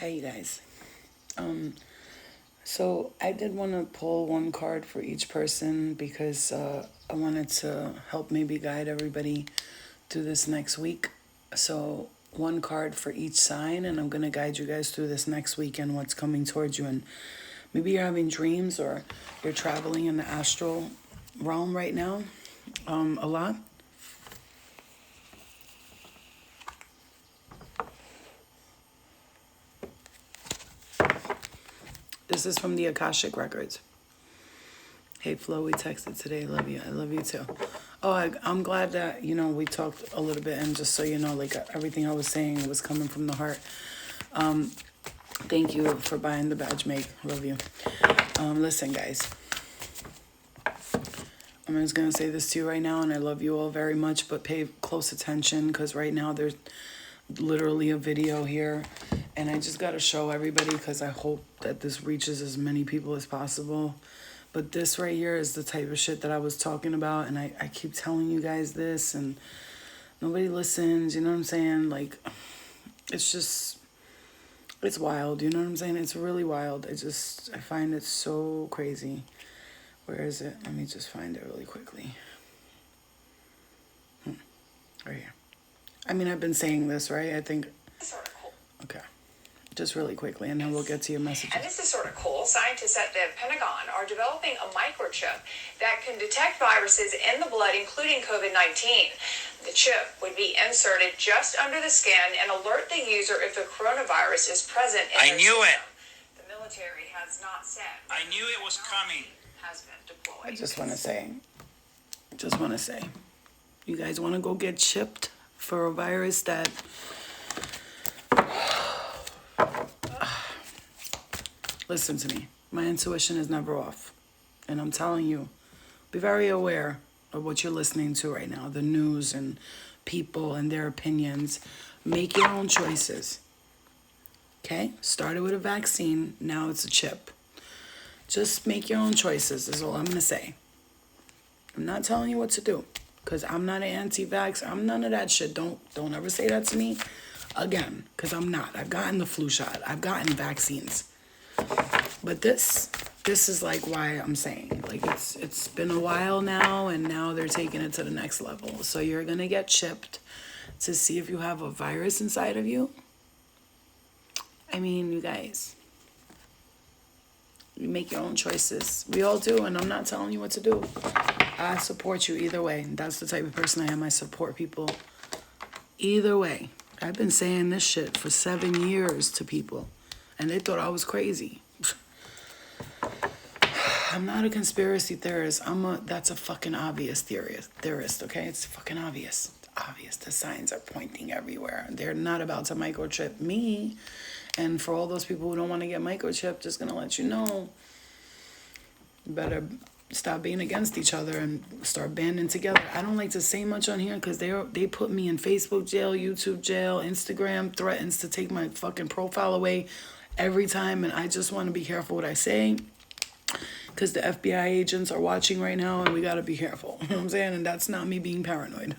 Hey, you guys. So I did want to pull one card for each person because I wanted to help maybe guide everybody through this next week. So one card for each sign, and I'm going to guide you guys through this next week and what's coming towards you. And maybe you're having dreams or you're traveling in the astral realm right now a lot. This is from the Akashic Records. Hey, Flo, we texted today. Love you. I love you too. Oh, I'm glad that, we talked a little bit, and just so you know, like everything I was saying was coming from the heart. Thank you for buying the badge, Meg. Love you. Listen, guys. I'm just going to say this to you right now, and I love you all very much, but pay close attention because right now there's literally a video here, and I just got to show everybody because I hope that this reaches as many people as possible. But this right here is the type of shit that I was talking about, and I keep telling you guys this, and nobody listens, you know what I'm saying? Like, it's wild, you know what I'm saying? It's really wild. I find it so crazy. Where is it? Let me just find it really quickly. Right here. I mean, I've been saying this, right? I think. Sort of cool. Okay. Just really quickly, and then we'll get to your messages. And this is sort of cool. Scientists at the Pentagon are developing a microchip that can detect viruses in the blood, including COVID-19. The chip would be inserted just under the skin and alert the user if the coronavirus is present in their system. The military has not said. I knew it was coming. Has been deployed. I just want to say, you guys want to go get chipped for a virus that listen to me. My intuition is never off. And I'm telling you, be very aware of what you're listening to right now, the news and people and their opinions. Make your own choices. Okay? Started with a vaccine, now it's a chip. Just make your own choices is all I'm going to say. I'm not telling you what to do because I'm not an anti-vax. I'm none of that shit. Don't ever say that to me again because I'm not. I've gotten the flu shot. I've gotten vaccines. But this is like why I'm saying, like, it's been a while now, and now they're taking it to the next level. So you're going to get chipped to see if you have a virus inside of you. I mean, you guys, you make your own choices. We all do, and I'm not telling you what to do. I support you either way. That's the type of person I am. I support people either way. I've been saying this shit for 7 years to people, and they thought I was crazy. I'm not a conspiracy theorist. That's a fucking obvious theorist, okay? It's fucking obvious. It's obvious. The signs are pointing everywhere. They're not about to microchip me. And for all those people who don't want to get microchipped, just gonna let you know, you better stop being against each other and start banding together. I don't like to say much on here because they put me in Facebook jail, YouTube jail, Instagram threatens to take my fucking profile away every time, and I just want to be careful what I say because the FBI agents are watching right now, and we got to be careful. You know what I'm saying? And that's not me being paranoid.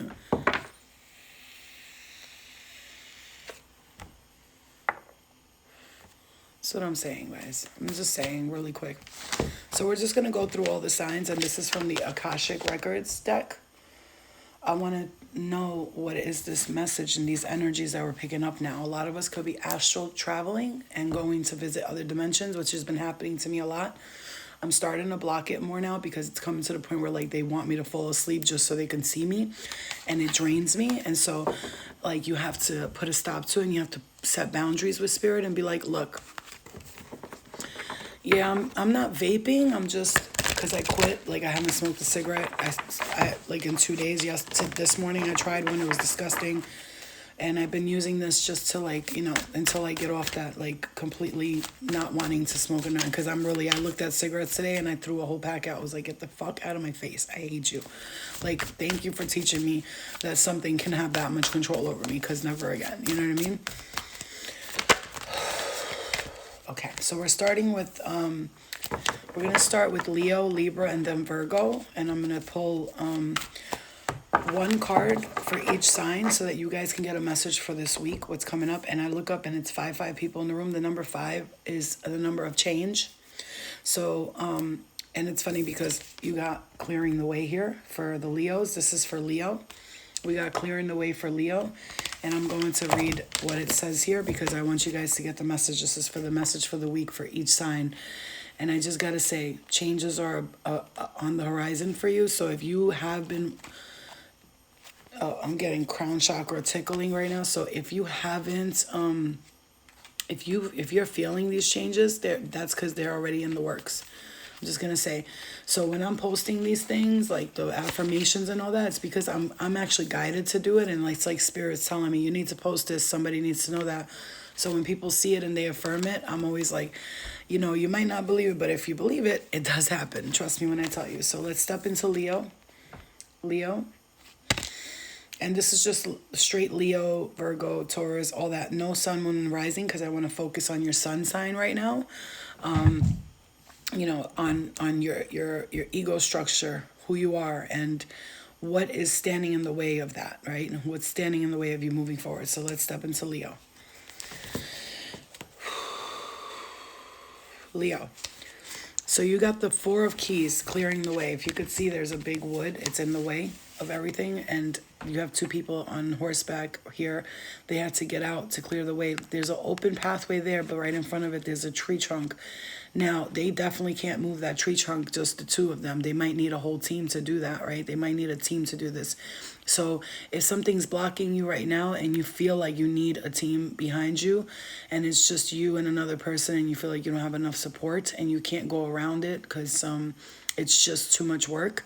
That's what I'm saying, guys. I'm just saying really quick. So we're just going to go through all the signs, and this is from the Akashic Records deck. I want to know what is this message and these energies that we're picking up now. A lot of us could be astral traveling and going to visit other dimensions, which has been happening to me a lot. I'm starting to block it more now because it's coming to the point where, like, they want me to fall asleep just so they can see me, and it drains me. And so, like, you have to put a stop to it, and you have to set boundaries with spirit and be like, look, yeah, I'm not vaping. I'm just, because I quit. Like, I haven't smoked a cigarette. I like, in 2 days. This morning I tried one. It was disgusting. And I've been using this just to, like, until I get off that, like, completely not wanting to smoke another. Because I looked at cigarettes today and I threw a whole pack out. I was like, get the fuck out of my face. I hate you. Like, thank you for teaching me that something can have that much control over me, because never again. You know what I mean? Okay, so we're starting with, we're going to start with Leo, Libra, and then Virgo. And I'm going to pull one card for each sign so that you guys can get a message for this week, what's coming up. And I look up and it's five people in the room. The number 5 is the number of change. So, and it's funny because you got clearing the way here for the Leos. This is for Leo. We got clearing the way for Leo. And I'm going to read what it says here because I want you guys to get the message. This is for the message for the week for each sign. And I just got to say, changes are on the horizon for you. So if you have been... I'm getting crown chakra tickling right now. So if you haven't, if you're feeling these changes, that's because they're already in the works. I'm just gonna say. So when I'm posting these things, like the affirmations and all that, it's because I'm actually guided to do it, and it's like spirit's telling me you need to post this. Somebody needs to know that. So when people see it and they affirm it, I'm always like, you know, you might not believe it, but if you believe it, it does happen. Trust me when I tell you. So let's step into Leo. Leo. And this is just straight Leo, Virgo, Taurus, all that. No sun, moon, and rising, because I want to focus on your sun sign right now. You know, on your ego structure, who you are, and what is standing in the way of that, right? And what's standing in the way of you moving forward. So let's step into Leo. Leo. So you got the 4 of keys clearing the way. If you could see, there's a big wood. It's in the way of everything. And you have 2 people on horseback here. They had to get out to clear the way. There's an open pathway there, but right in front of it, there's a tree trunk. Now, they definitely can't move that tree trunk, just the 2 of them. They might need a whole team to do that, right? They might need a team to do this. So if something's blocking you right now and you feel like you need a team behind you and it's just you and another person and you feel like you don't have enough support and you can't go around it because it's just too much work,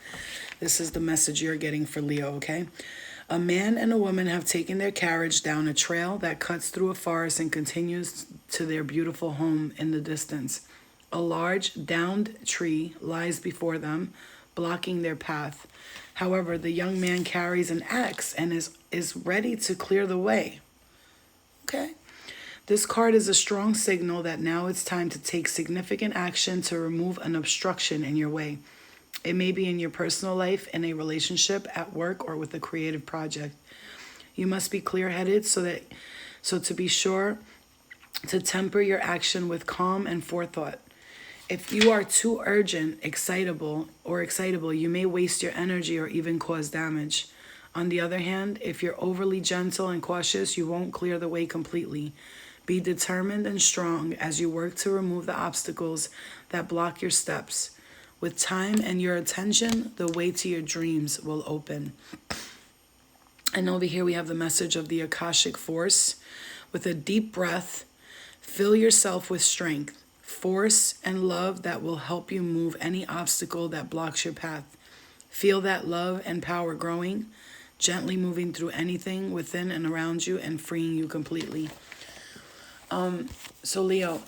this is the message you're getting for Leo, okay? A man and a woman have taken their carriage down a trail that cuts through a forest and continues to their beautiful home in the distance. A large, downed tree lies before them, blocking their path. However, the young man carries an axe and is ready to clear the way. Okay? This card is a strong signal that now it's time to take significant action to remove an obstruction in your way. It may be in your personal life, in a relationship, at work, or with a creative project. You must be clear-headed so to be sure to temper your action with calm and forethought. If you are too urgent, excitable, you may waste your energy or even cause damage. On the other hand, if you're overly gentle and cautious, you won't clear the way completely. Be determined and strong as you work to remove the obstacles that block your steps. With time and your attention, the way to your dreams will open. And over here we have the message of the Akashic Force. With a deep breath, fill yourself with strength, force, and love that will help you move any obstacle that blocks your path. Feel that love and power growing, gently moving through anything within and around you and freeing you completely. So Leo,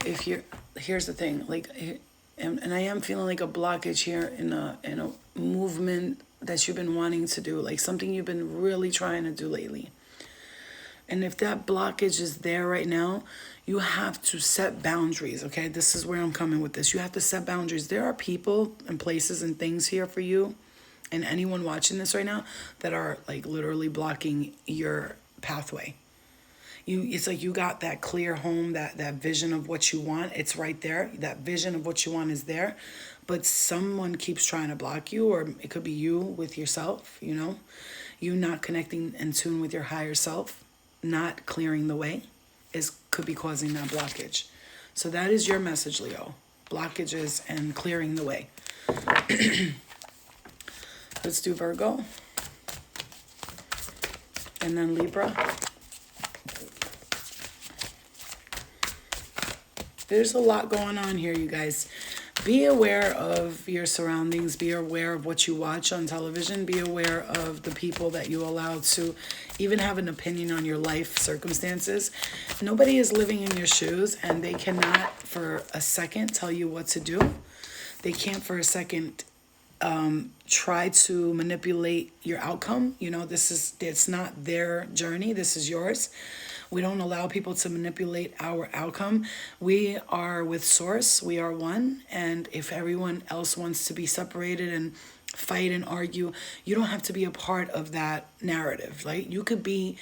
here's the thing, and I am feeling like a blockage here in a movement that you've been wanting to do, like something you've been really trying to do lately. And if that blockage is there right now, you have to set boundaries, okay? This is where I'm coming with this. You have to set boundaries. There are people and places and things here for you and anyone watching this right now that are like literally blocking your pathway. It's like you got that clear home, that vision of what you want. It's right there. That vision of what you want is there. But someone keeps trying to block you, or it could be you with yourself, you know? You not connecting in tune with your higher self, not clearing the way, could be causing that blockage. So that is your message, Leo. Blockages and clearing the way. Let's do Virgo. And then Libra. There's a lot going on here, you guys. Be aware of your surroundings. Be aware of what you watch on television. Be aware of the people that you allow to even have an opinion on your life circumstances. Nobody is living in your shoes, and they cannot for a second tell you what to do. They can't for a second try to manipulate your outcome. You know, it's not their journey. This is yours. We don't allow people to manipulate our outcome. We are with Source. We are one. And if everyone else wants to be separated and fight and argue. You don't have to be a part of that narrative, right? You could be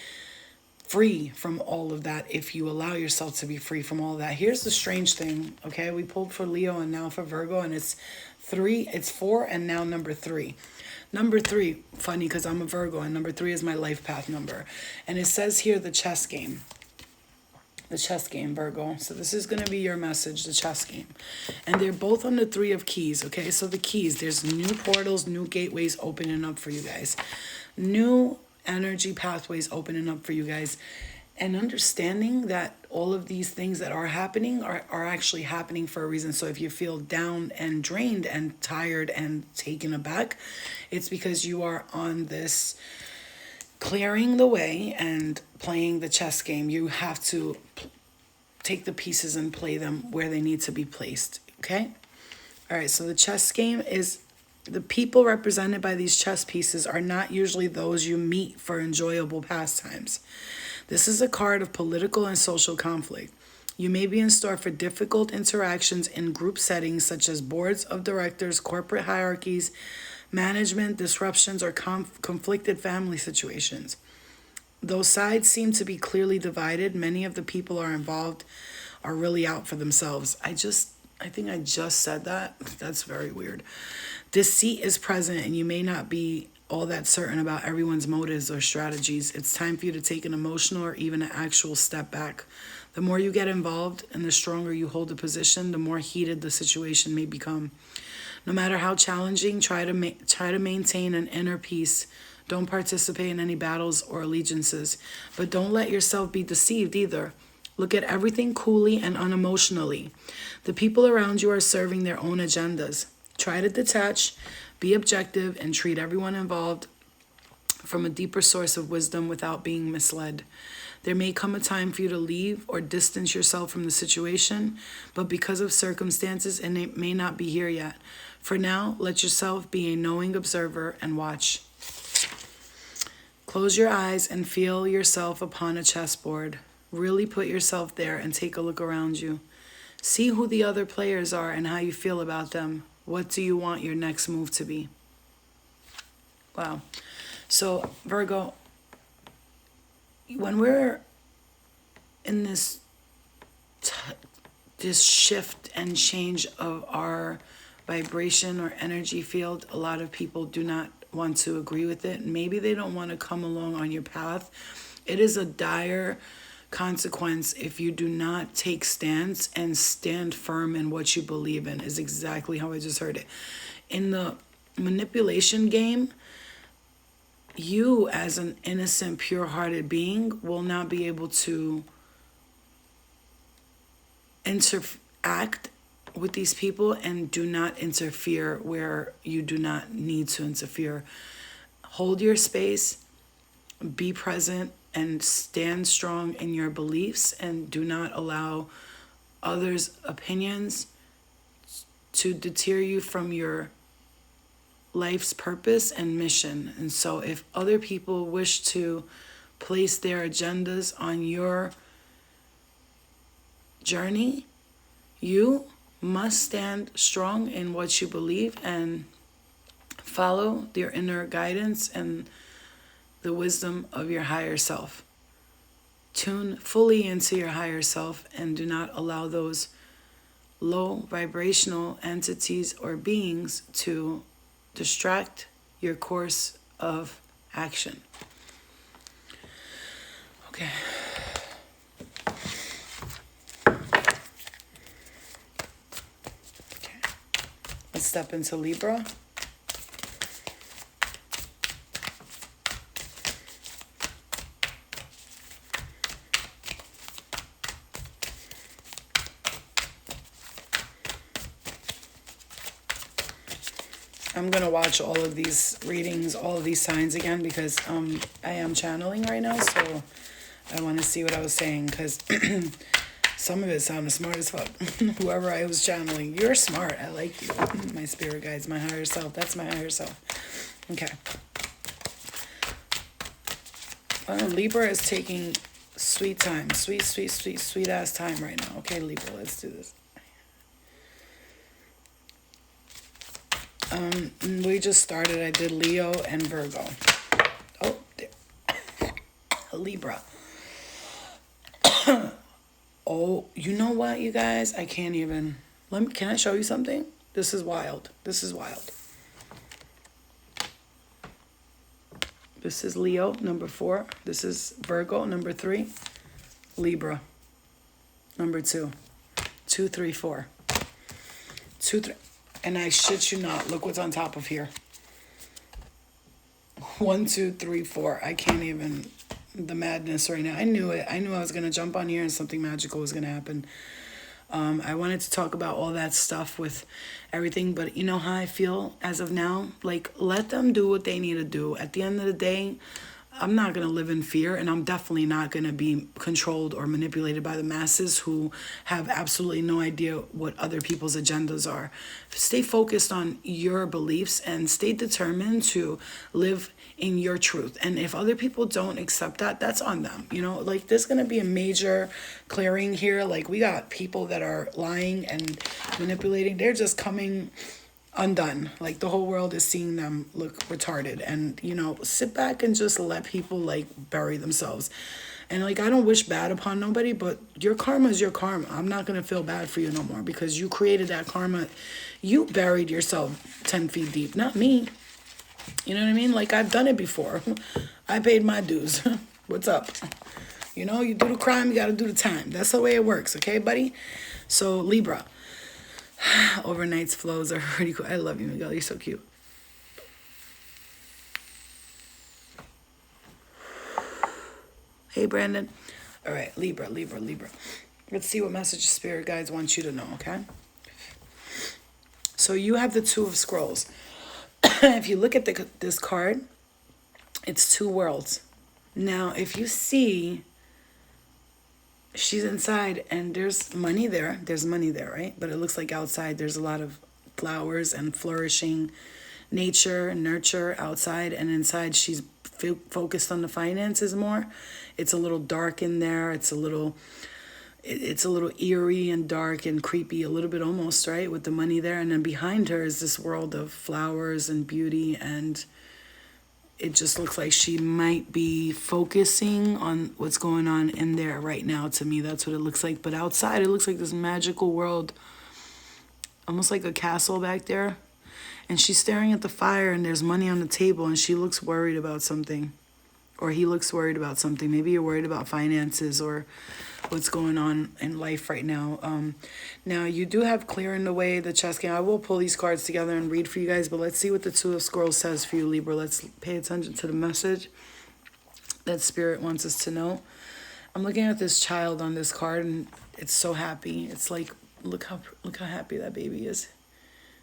free from all of that if you allow yourself to be free from all of that. Here's the strange thing, okay? We pulled for Leo and now for Virgo, and it's 4, and now number 3. Number 3, funny because I'm a Virgo, and number 3 is my life path number. And it says here the chess game. The chess game, Virgo. So this is going to be your message, the chess game. And they're both on the 3 of keys, okay? So the keys, there's new portals, new gateways opening up for you guys. New energy pathways opening up for you guys. And understanding that all of these things that are happening are actually happening for a reason. So if you feel down and drained and tired and taken aback, it's because you are on this clearing the way and playing the chess game. You have to take the pieces and play them where they need to be placed, okay? All right, so the chess game is the people represented by these chess pieces are not usually those you meet for enjoyable pastimes. This is a card of political and social conflict. You may be in store for difficult interactions in group settings such as boards of directors, corporate hierarchies, management, disruptions, or conflicted family situations. Though sides seem to be clearly divided, many of the people involved are really out for themselves. I think I just said that. That's very weird. Deceit is present, and you may not be all that certain about everyone's motives or strategies. It's time for you to take an emotional or even an actual step back. The more you get involved and the stronger you hold a position, the more heated the situation may become. No matter how challenging, try to maintain an inner peace. Don't participate in any battles or allegiances, but don't let yourself be deceived either. Look at everything coolly and unemotionally. The people around you are serving their own agendas. Try to detach, be objective, and treat everyone involved from a deeper source of wisdom without being misled. There may come a time for you to leave or distance yourself from the situation, but because of circumstances, it may not be here yet. For now, let yourself be a knowing observer and watch. Close your eyes and feel yourself upon a chessboard. Really put yourself there and take a look around you. See who the other players are and how you feel about them. What do you want your next move to be? Wow. So, Virgo, when we're in this shift and change of our vibration or energy field, a lot of people do not want to agree with it. Maybe they don't want to come along on your path. It is a dire consequence if you do not take stance and stand firm in what you believe in, is exactly how I just heard it. In the manipulation game, you as an innocent, pure-hearted being will not be able to interact with these people, and do not interfere where you do not need to interfere. Hold your space, be present, and stand strong in your beliefs, and do not allow others' opinions to deter you from your life's purpose and mission. And so if other people wish to place their agendas on your journey, you must stand strong in what you believe and follow your inner guidance and the wisdom of your higher self. Tune fully into your higher self and do not allow those low vibrational entities or beings to distract your course of action. Okay. Let's step into Libra. I'm going to watch all of these readings, all of these signs again, because I am channeling right now, so I want to see what I was saying, because some of it sounded smart as fuck. Whoever I was channeling, you're smart. I like you. My spirit guides, my higher self. That's my higher self. Okay. Libra is taking sweet time. Sweet ass time right now. Okay, Libra, let's do this. We just started. I did Leo and Virgo. Oh, there. Libra. Oh, you know what, you guys? I can't even. Can I show you something? This is wild. This is wild. This is Leo, number 4. This is Virgo, number 3. Libra, number 2. 2, 3, 4. 2, 3. And I shit you not. Look what's on top of here. 1, 2, 3, 4. I can't even. The madness right now. I knew it. I knew I was going to jump on here and something magical was going to happen. I wanted to talk about all that stuff with everything, but you know how I feel as of now? Like, let them do what they need to do. At the end of the day, I'm not going to live in fear, and I'm definitely not going to be controlled or manipulated by the masses who have absolutely no idea what other people's agendas are. Stay focused on your beliefs and stay determined to live in your truth. And if other people don't accept that, that's on them. You know, like, there's going to be a major clearing here. Like, we got people that are lying and manipulating. They're just coming undone. Like, the whole world is seeing them look retarded. And, you know, sit back and just let people, like, bury themselves. And, like, I don't wish bad upon nobody, but your karma is your karma. I'm not going to feel bad for you no more because you created that karma. You buried yourself 10 feet deep, not me. You know what I mean? Like, I've done it before. I paid my dues. What's up? You know, you do the crime, you got to do the time. That's the way it works, okay, buddy? So, Libra. Overnight's flows are pretty cool. I love you, Miguel. You're so cute. Hey, Brandon. All right, Libra. Let's see what message Spirit Guides want you to know, okay? So you have the 2 of Scrolls. If you look at this card, it's 2 worlds. Now, if you see, she's inside and there's money there. There's money there, right? But it looks like outside there's a lot of flowers and flourishing nature and nurture outside. And inside she's focused on the finances more. It's a little dark in there. It's a little eerie and dark and creepy, a little bit almost, right? With the money there. And then behind her is this world of flowers and beauty. And it just looks like she might be focusing on what's going on in there right now. To me, that's what it looks like. But outside, it looks like this magical world, almost like a castle back there. And she's staring at the fire and there's money on the table and she looks worried about something. Or he looks worried about something. Maybe you're worried about finances or what's going on in life right now. Now, you do have clearing the way, the chess game. I will pull these cards together and read for you guys, but let's see what the 2 of Scrolls says for you, Libra. Let's pay attention to the message that Spirit wants us to know. I'm looking at this child on this card, and it's so happy. It's like, look how happy that baby is.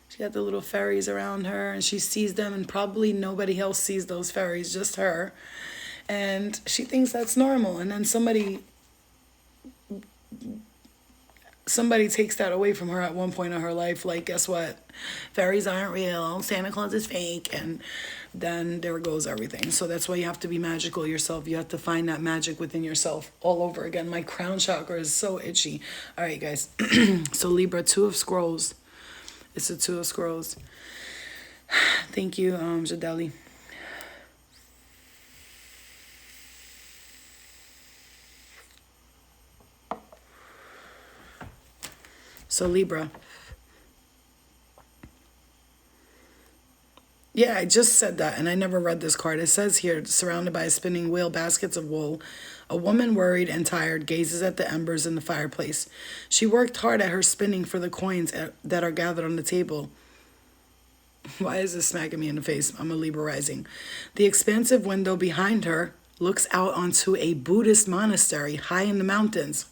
She got the little fairies around her, and she sees them, and probably nobody else sees those fairies, just her. And she thinks that's normal, and then somebody takes that away from her at one point in her life. Like, guess what? Fairies aren't real. Santa Claus is fake. And then there goes everything. So that's why you have to be magical yourself. You have to find that magic within yourself all over again. My crown chakra is so itchy. All right, guys. So Libra, 2 of Scrolls. It's a 2 of Scrolls. Thank you, Jadeli. So Libra. Yeah, I just said that, and I never read this card. It says here, surrounded by a spinning wheel, baskets of wool, a woman worried and tired gazes at the embers in the fireplace. She worked hard at her spinning for the coins that are gathered on the table. Why is this smacking me in the face? I'm a Libra rising. The expansive window behind her looks out onto a Buddhist monastery high in the mountains.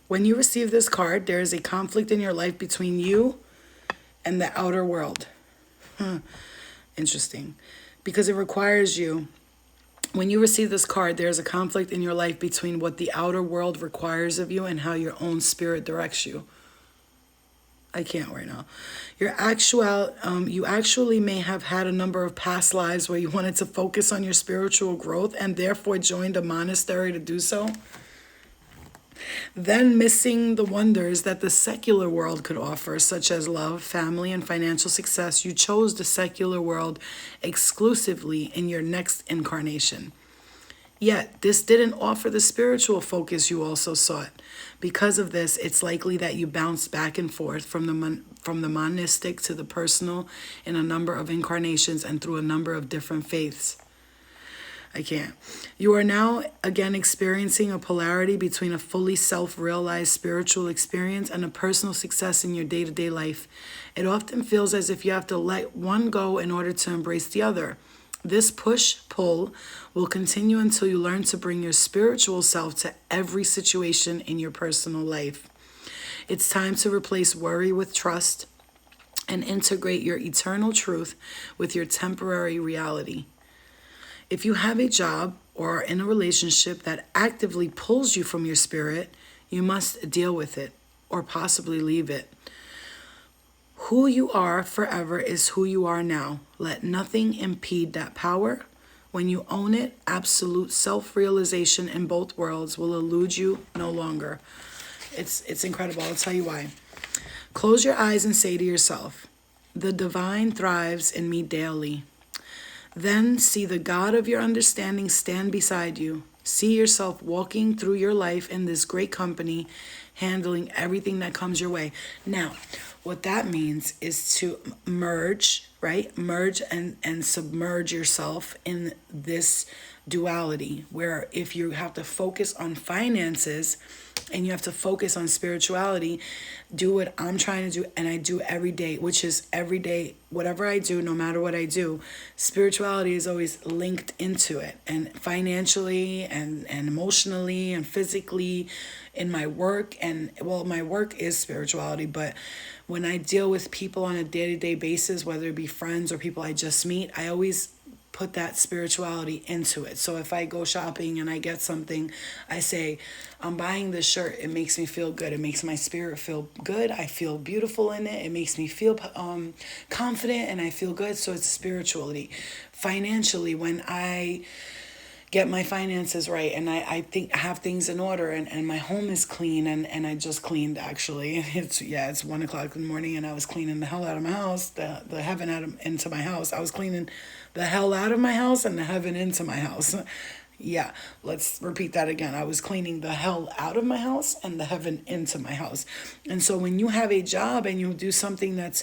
When you receive this card, there is a conflict in your life between you and the outer world. Interesting. Because it requires you, when you receive this card, there's a conflict in your life between what the outer world requires of you and how your own spirit directs you. I can't right now. You actually may have had a number of past lives where you wanted to focus on your spiritual growth and therefore joined a monastery to do so. Then, missing the wonders that the secular world could offer, such as love, family, and financial success, you chose the secular world exclusively in your next incarnation. Yet, this didn't offer the spiritual focus you also sought. Because of this, it's likely that you bounced back and forth from the monistic to the personal in a number of incarnations and through a number of different faiths. I can't. You are now again experiencing a polarity between a fully self-realized spiritual experience and a personal success in your day-to-day life. It often feels as if you have to let one go in order to embrace the other. This push-pull will continue until you learn to bring your spiritual self to every situation in your personal life. It's time to replace worry with trust and integrate your eternal truth with your temporary reality. If you have a job or are in a relationship that actively pulls you from your spirit, you must deal with it or possibly leave it. Who you are forever is who you are now. Let nothing impede that power. When you own it, absolute self-realization in both worlds will elude you no longer. It's incredible. I'll tell you why. Close your eyes and say to yourself, the divine thrives in me daily. Then see the God of your understanding stand beside you. See yourself walking through your life in this great company, handling everything that comes your way. Now, what that means is to merge, right? Merge and submerge yourself in this duality, where if you have to focus on finances and you have to focus on spirituality, do what I'm trying to do and I do every day, which is every day, whatever I do, no matter what I do, spirituality is always linked into it, and financially and emotionally and physically in my work. And well, my work is spirituality, but when I deal with people on a day-to-day basis, whether it be friends or people I just meet, I always put that spirituality into it. So if I go shopping and I get something, I say, I'm buying this shirt. It makes me feel good. It makes my spirit feel good. I feel beautiful in it. It makes me feel confident and I feel good. So it's spirituality. Financially, when I get my finances right and I think I have things in order and my home is clean and I just cleaned actually. It's 1:00 in the morning and I was cleaning the hell out of my house, the heaven out of, into my house. I was cleaning the hell out of my house and the heaven into my house. Yeah, let's repeat that again. I was cleaning the hell out of my house and the heaven into my house. And so when you have a job and you do something that's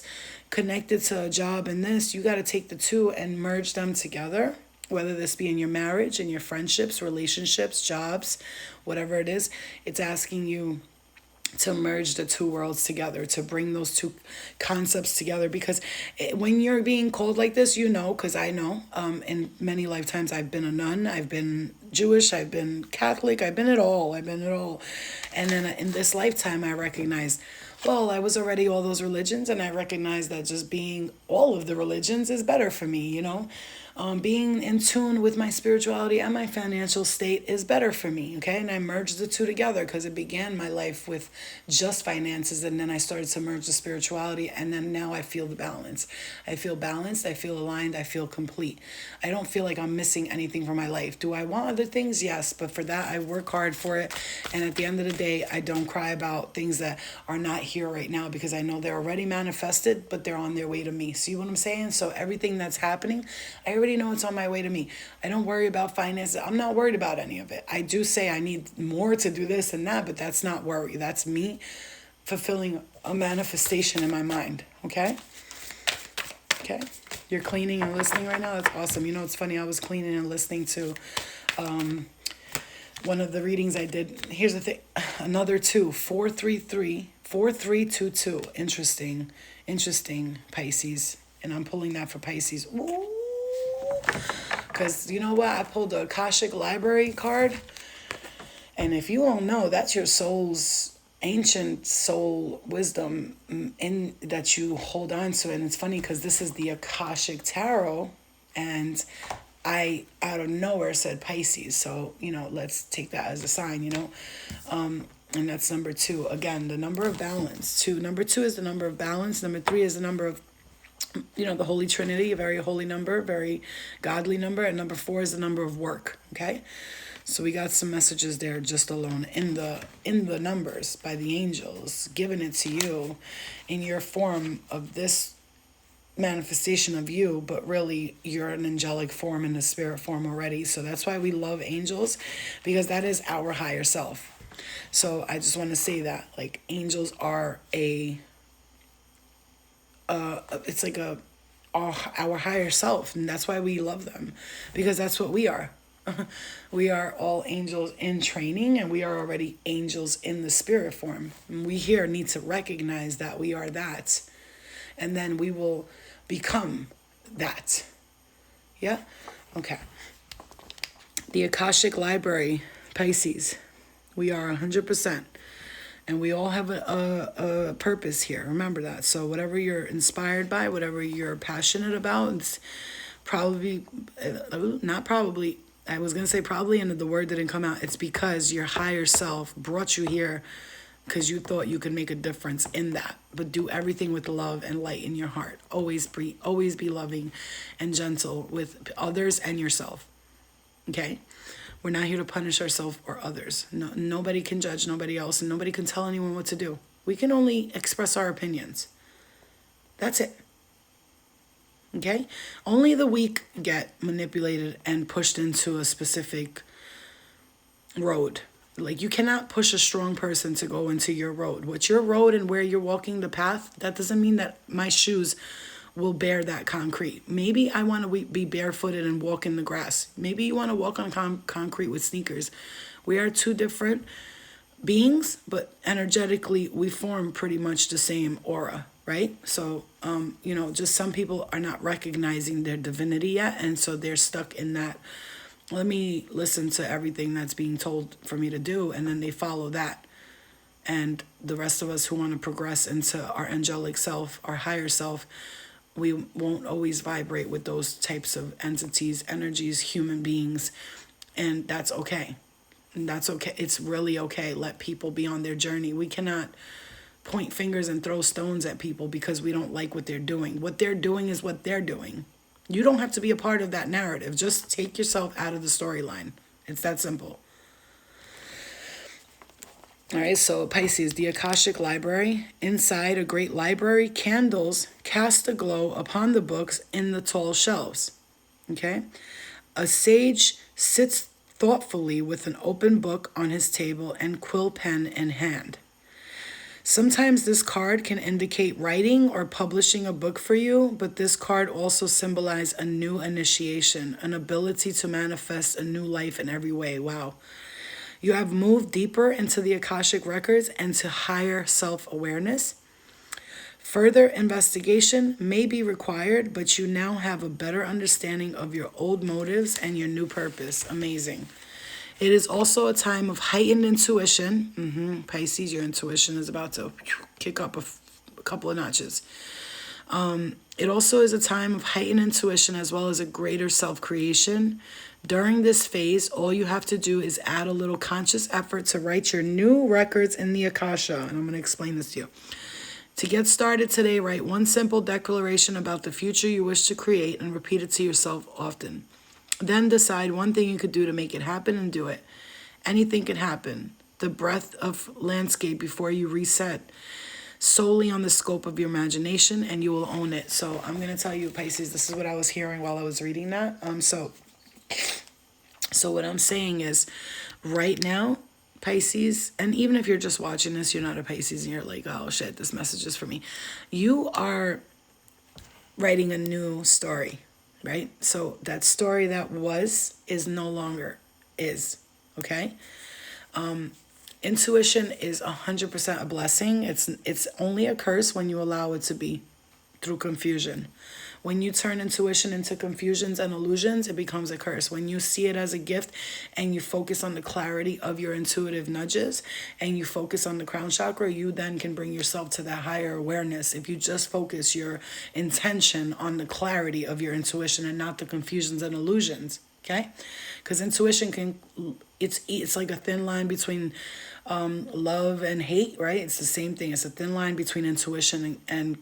connected to a job and this, you got to take the two and merge them together. Whether this be in your marriage, in your friendships, relationships, jobs, whatever it is, it's asking you to merge the two worlds together, to bring those two concepts together. Because when you're being called like this, you know, because I know, in many lifetimes I've been a nun, I've been Jewish, I've been Catholic, I've been it all. And then in this lifetime, I recognized, well, I was already all those religions, and I recognized that just being all of the religions is better for me, you know. Being in tune with my spirituality and my financial state is better for me, okay? And I merged the two together because it began my life with just finances, and then I started to merge the spirituality, and then now I feel the balance. I feel balanced, I feel aligned, I feel complete. I don't feel like I'm missing anything from my life. Do I want other things? Yes, but for that, I work hard for it, and at the end of the day, I don't cry about things that are not here right now because I know they're already manifested, but they're on their way to me. See what I'm saying? So everything that's happening, I already know it's on my way to me. I don't worry about finances. I'm not worried about any of it. I do say I need more to do this and that, but that's not worry. That's me fulfilling a manifestation in my mind. Okay? Okay? You're cleaning and listening right now? That's awesome. You know, it's funny. I was cleaning and listening to one of the readings I did. Here's the thing. Another 433, 4322. Interesting, Pisces. And I'm pulling that for Pisces. Ooh. Because you know what? I pulled the Akashic Library card. And if you all know, that's your soul's ancient soul wisdom in that you hold on to. And it's funny because this is the Akashic Tarot. And I, out of nowhere, said Pisces. So, you know, let's take that as a sign, you know. And that's number 2. Again, the number of balance. Number 2 is the number of balance. Number 3 is the number of, you know, the Holy Trinity, a very holy number, very godly number. And number 4 is the number of work, okay? So we got some messages there just alone in the numbers by the angels, giving it to you in your form of this manifestation of you, but really you're an angelic form in the spirit form already. So that's why we love angels, because that is our higher self. So I just want to say that, like, angels are it's like our higher self, and that's why we love them, because that's what we are. We are all angels in training, and we are already angels in the spirit form. And we here need to recognize that we are that, and then we will become that. Yeah? Okay. The Akashic Library, Pisces. We are 100%. And we all have a purpose here. Remember that. So whatever you're inspired by, whatever you're passionate about, it's probably, not probably, I was going to say probably, and the word didn't come out. It's because your higher self brought you here because you thought you could make a difference in that. But do everything with love and light in your heart. Always be loving and gentle with others and yourself. Okay? We're not here to punish ourselves or others. No, nobody can judge nobody else, and nobody can tell anyone what to do. We can only express our opinions. That's it. Okay? Only the weak get manipulated and pushed into a specific road. Like, you cannot push a strong person to go into your road. What's your road and where you're walking the path, that doesn't mean that my shoes will bear that concrete. Maybe I want to be barefooted and walk in the grass. Maybe you want to walk on concrete with sneakers. We are two different beings, but energetically we form pretty much the same aura, right? So, just some people are not recognizing their divinity yet, and so they're stuck in that, let me listen to everything that's being told for me to do, and then they follow that. And the rest of us who want to progress into our angelic self, our higher self, we won't always vibrate with those types of entities, energies, human beings, and that's okay. And that's okay. It's really okay. Let people be on their journey. We cannot point fingers and throw stones at people because we don't like what they're doing. What they're doing is what they're doing. You don't have to be a part of that narrative. Just take yourself out of the storyline. It's that simple. All right, so Pisces, the Akashic Library. Inside a great library, candles cast a glow upon the books in the tall shelves. Okay? A sage sits thoughtfully with an open book on his table and quill pen in hand. Sometimes this card can indicate writing or publishing a book for you, but this card also symbolizes a new initiation, an ability to manifest a new life in every way. Wow. You have moved deeper into the Akashic records and to higher self-awareness. Further investigation may be required, but you now have a better understanding of your old motives and your new purpose. Amazing. It is also a time of heightened intuition. Pisces, your intuition is about to kick up a couple of notches. It also is a time of heightened intuition as well as a greater self-creation. During this phase, all you have to do is add a little conscious effort to write your new records in the Akasha. And I'm going to explain this to you. To get started today, write one simple declaration about the future you wish to create and repeat it to yourself often. Then decide one thing you could do to make it happen and do it. Anything could happen. The breadth of landscape before you reset solely on the scope of your imagination, and you will own it. So I'm going to tell you, Pisces, this is what I was hearing while I was reading that. So what I'm saying is, right now, Pisces, and even if you're just watching this, you're not a Pisces, and you're like, oh shit, this message is for me. You are writing a new story, right? So that story that was is no longer is, okay? Intuition is 100% a blessing. It's only a curse when you allow it to be through confusion. When you turn intuition into confusions and illusions, it becomes a curse. When you see it as a gift and you focus on the clarity of your intuitive nudges and you focus on the crown chakra, you then can bring yourself to that higher awareness. If you just focus your intention on the clarity of your intuition and not the confusions and illusions, okay? Because intuition it's like a thin line between love and hate, right? It's the same thing. It's a thin line between intuition and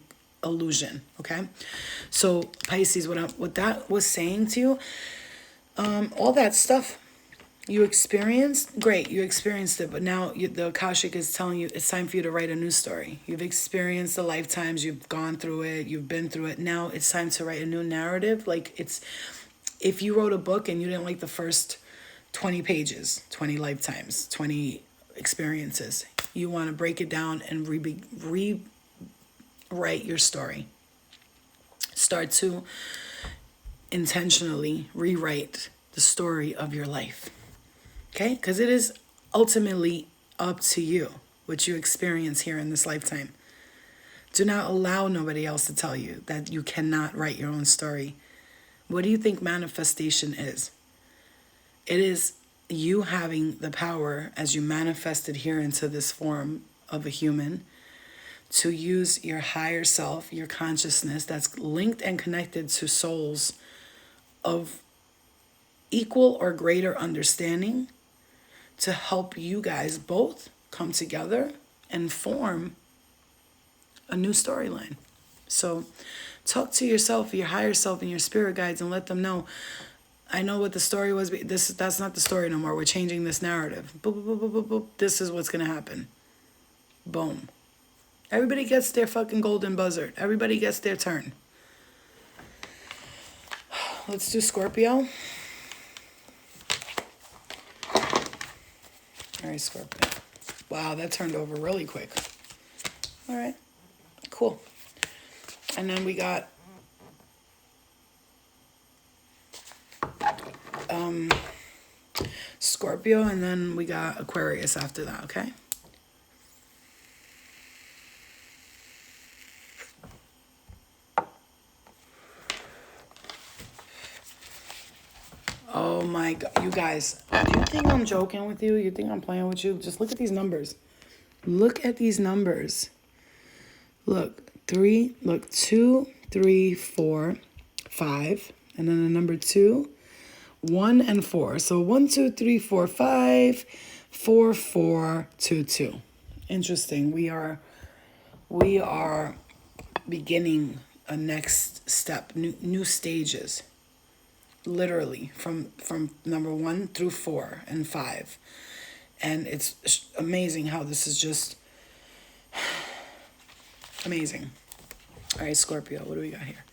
illusion, okay? So Pisces, what that was saying to you, all that stuff You experienced, great, you experienced it, but now the Akashic is telling you it's time for you to write a new story. You've experienced the lifetimes, you've gone through it, you've been through it. Now it's time to write a new narrative. Like it's, if you wrote a book and you didn't like the first 20 pages, 20 lifetimes, 20 experiences, you want to break it down and rewrite your story. Start to intentionally rewrite the story of your life. Okay? Because it is ultimately up to you what you experience here in this lifetime. Do not allow nobody else to tell you that you cannot write your own story. What do you think manifestation is? It is you having the power, as you manifested here into this form of a human, to use your higher self, your consciousness that's linked and connected to souls of equal or greater understanding, to help you guys both come together and form a new storyline. So talk to yourself, your higher self, and your spirit guides, and let them know, I know what the story was. That's not the story no more. We're changing this narrative. Boop, boop, boop, boop, boop. This is what's going to happen. Boom. Everybody gets their fucking golden buzzard. Everybody gets their turn. Let's do Scorpio. All right, Scorpio. Wow, that turned over really quick. All right, cool. And then we got Scorpio, and then we got Aquarius after that, okay? Oh my God, you guys, do you think I'm joking with you? You think I'm playing with you? Just look at these numbers. Look at these numbers. Look, 2, 3, 4, 5, and then the number 2, 1 and 4. So 1, 2, 3, 4, 5, 4, 4, 2, 2. Interesting. We are beginning a next step, new stages. Literally from number 1 through 4 and 5. And it's amazing how this is just amazing. All right, Scorpio, what do we got here?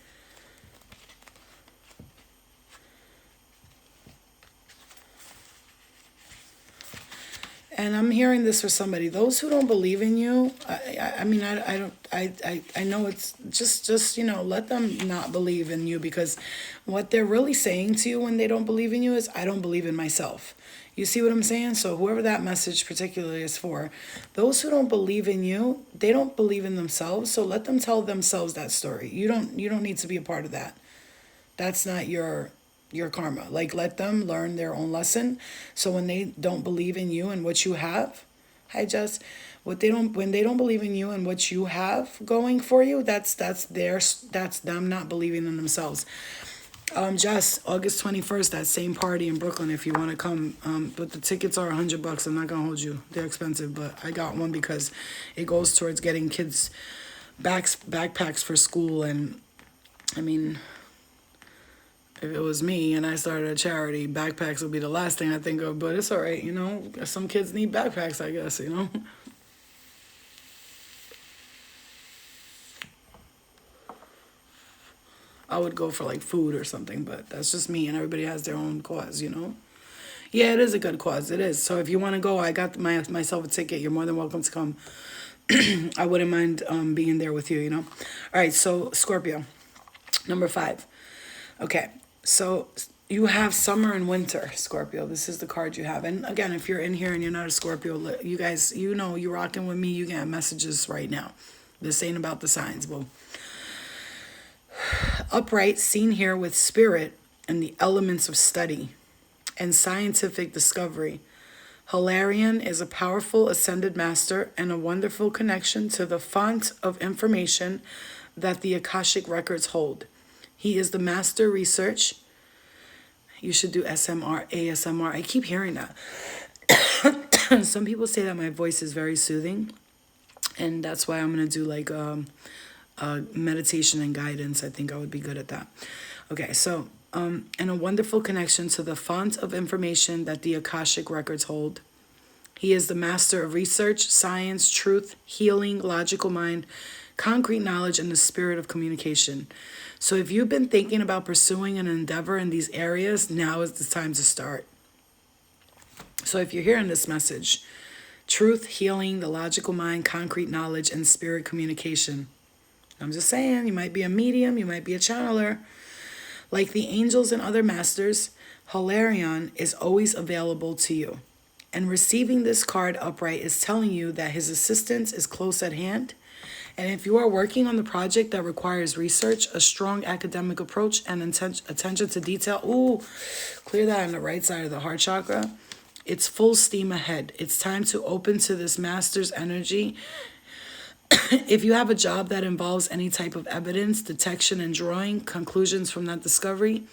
And I'm hearing this for somebody. Those who don't believe in you, I know it's just let them not believe in you, because what they're really saying to you when they don't believe in you is, I don't believe in myself. You see what I'm saying? So whoever that message particularly is for, those who don't believe in you, they don't believe in themselves. So let them tell themselves that story. You don't need to be a part of that. That's not your karma. Like, let them learn their own lesson. So when they don't believe in you and what you have, when they don't believe in you and what you have going for you, that's them not believing in themselves. Jess, August 21st, that same party in Brooklyn, if you want to come. But the tickets are $100. I'm not gonna hold you. They're expensive, but I got one because it goes towards getting kids backpacks for school. And I mean, if it was me and I started a charity, backpacks would be the last thing I think of, but it's all right, some kids need backpacks, I guess, I would go for like food or something, but that's just me, and everybody has their own cause, Yeah, it is a good cause, it is. So if you want to go, I got myself a ticket. You're more than welcome to come. I wouldn't mind being there with you, All right, so Scorpio, number 5. Okay. So you have summer and winter, Scorpio. This is the card you have. And again, if you're in here and you're not a Scorpio, you guys, you're rocking with me. You get messages right now. This ain't about the signs. Well, upright, seen here with spirit and the elements of study and scientific discovery. Hilarion is a powerful ascended master and a wonderful connection to the font of information that the Akashic records hold. He is the master research. You should do SMR, ASMR. I keep hearing that. Some people say that my voice is very soothing. And that's why I'm going to do like meditation and guidance. I think I would be good at that. Okay, so and a wonderful connection to the font of information that the Akashic records hold. He is the master of research, science, truth, healing, logical mind, concrete knowledge, and the spirit of communication. So if you've been thinking about pursuing an endeavor in these areas, now is the time to start. So if you're hearing this message, truth, healing, the logical mind, concrete knowledge, and spirit communication. I'm just saying, you might be a medium, you might be a channeler. Like the angels and other masters, Hilarion is always available to you. And receiving this card upright is telling you that his assistance is close at hand. And if you are working on the project that requires research, a strong academic approach, and attention to detail, ooh, clear that on the right side of the heart chakra. It's full steam ahead. It's time to open to this master's energy. If you have a job that involves any type of evidence, detection, and drawing conclusions from that discovery,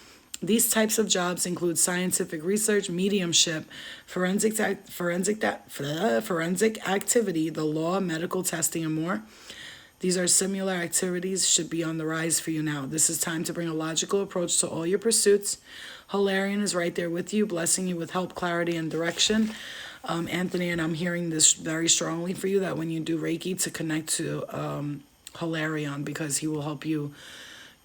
these types of jobs include scientific research, mediumship, forensic activity, the law, medical testing, and more. These are similar activities should be on the rise for you now. This is time to bring a logical approach to all your pursuits. Hilarion is right there with you, blessing you with help, clarity, and direction. Anthony, and I'm hearing this very strongly for you, that when you do Reiki, to connect to Hilarion, because he will help you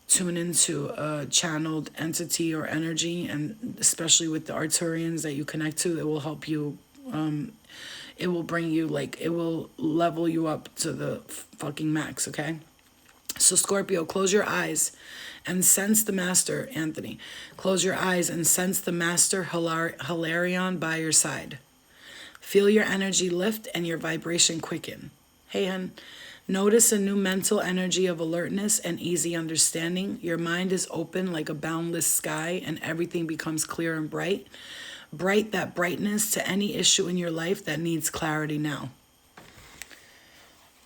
tune into a channeled entity or energy, and especially with the Arturians that you connect to, it will help you, it will bring you, like, it will level you up to the fucking max, okay? So Scorpio, close your eyes and sense the master, Anthony. Close your eyes and sense the master Hilarion by your side. Feel your energy lift and your vibration quicken. Hey, hun. Notice a new mental energy of alertness and easy understanding. Your mind is open like a boundless sky, and everything becomes clear and bright. Bright that brightness to any issue in your life that needs clarity now.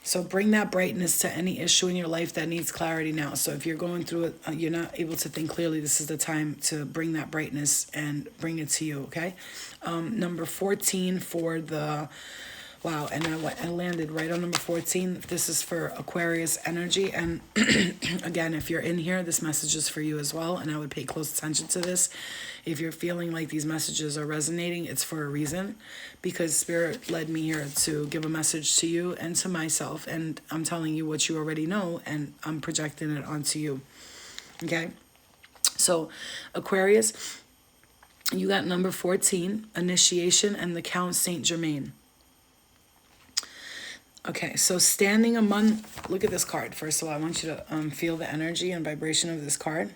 So bring that brightness to any issue in your life that needs clarity now. So if you're going through it, you're not able to think clearly, this is the time to bring that brightness and bring it to you, okay? Number 14 for the... Wow, and I landed right on number 14. This is for Aquarius energy. And again, if you're in here, this message is for you as well. And I would pay close attention to this. If you're feeling like these messages are resonating, it's for a reason. Because Spirit led me here to give a message to you and to myself. And I'm telling you what you already know, and I'm projecting it onto you. Okay? So, Aquarius, you got number 14, Initiation, and the Count Saint Germain. Okay, so standing among, look at this card. First of all, I want you to feel the energy and vibration of this card.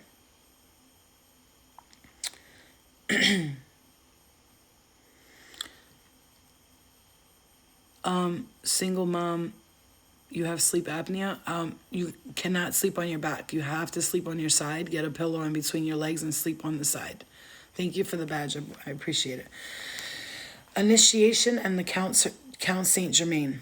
Single mom, you have sleep apnea. You cannot sleep on your back. You have to sleep on your side. Get a pillow in between your legs and sleep on the side. Thank you for the badge. I appreciate it. Initiation and the Count Saint Germain.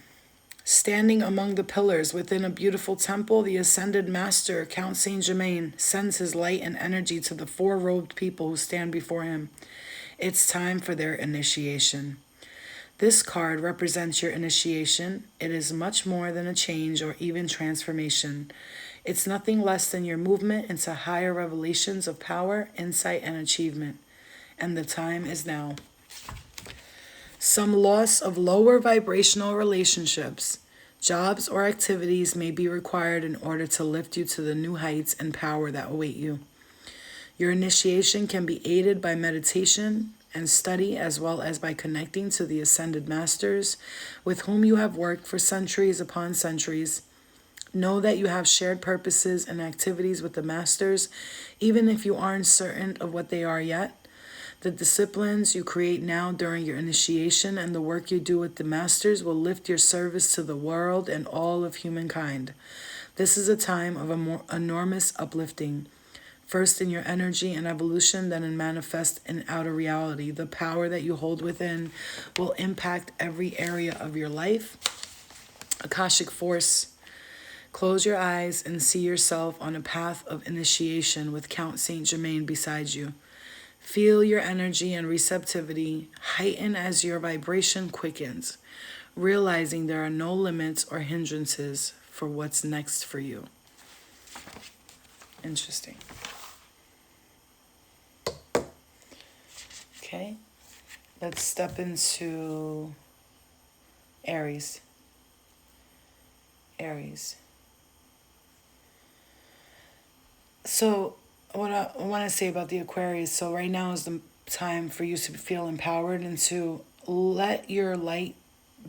Standing among the pillars within a beautiful temple, the ascended master, Count Saint Germain, sends his light and energy to the four-robed people who stand before him. It's time for their initiation. This card represents your initiation. It is much more than a change or even transformation. It's nothing less than your movement into higher revelations of power, insight, and achievement. And the time is now. Some loss of lower vibrational relationships, jobs, or activities may be required in order to lift you to the new heights and power that await you. Your initiation can be aided by meditation and study, as well as by connecting to the ascended masters with whom you have worked for centuries upon centuries. Know that you have shared purposes and activities with the masters, even if you aren't certain of what they are yet. The disciplines you create now during your initiation and the work you do with the masters will lift your service to the world and all of humankind. This is a time of enormous uplifting. First in your energy and evolution, then in manifest in outer reality. The power that you hold within will impact every area of your life. Akashic Force. Close your eyes and see yourself on a path of initiation with Count Saint Germain beside you. Feel your energy and receptivity heighten as your vibration quickens, realizing there are no limits or hindrances for what's next for you. Interesting. Okay, let's step into Aries. Aries. So what I want to say about the Aquarius, so right now is the time for you to feel empowered and to let your light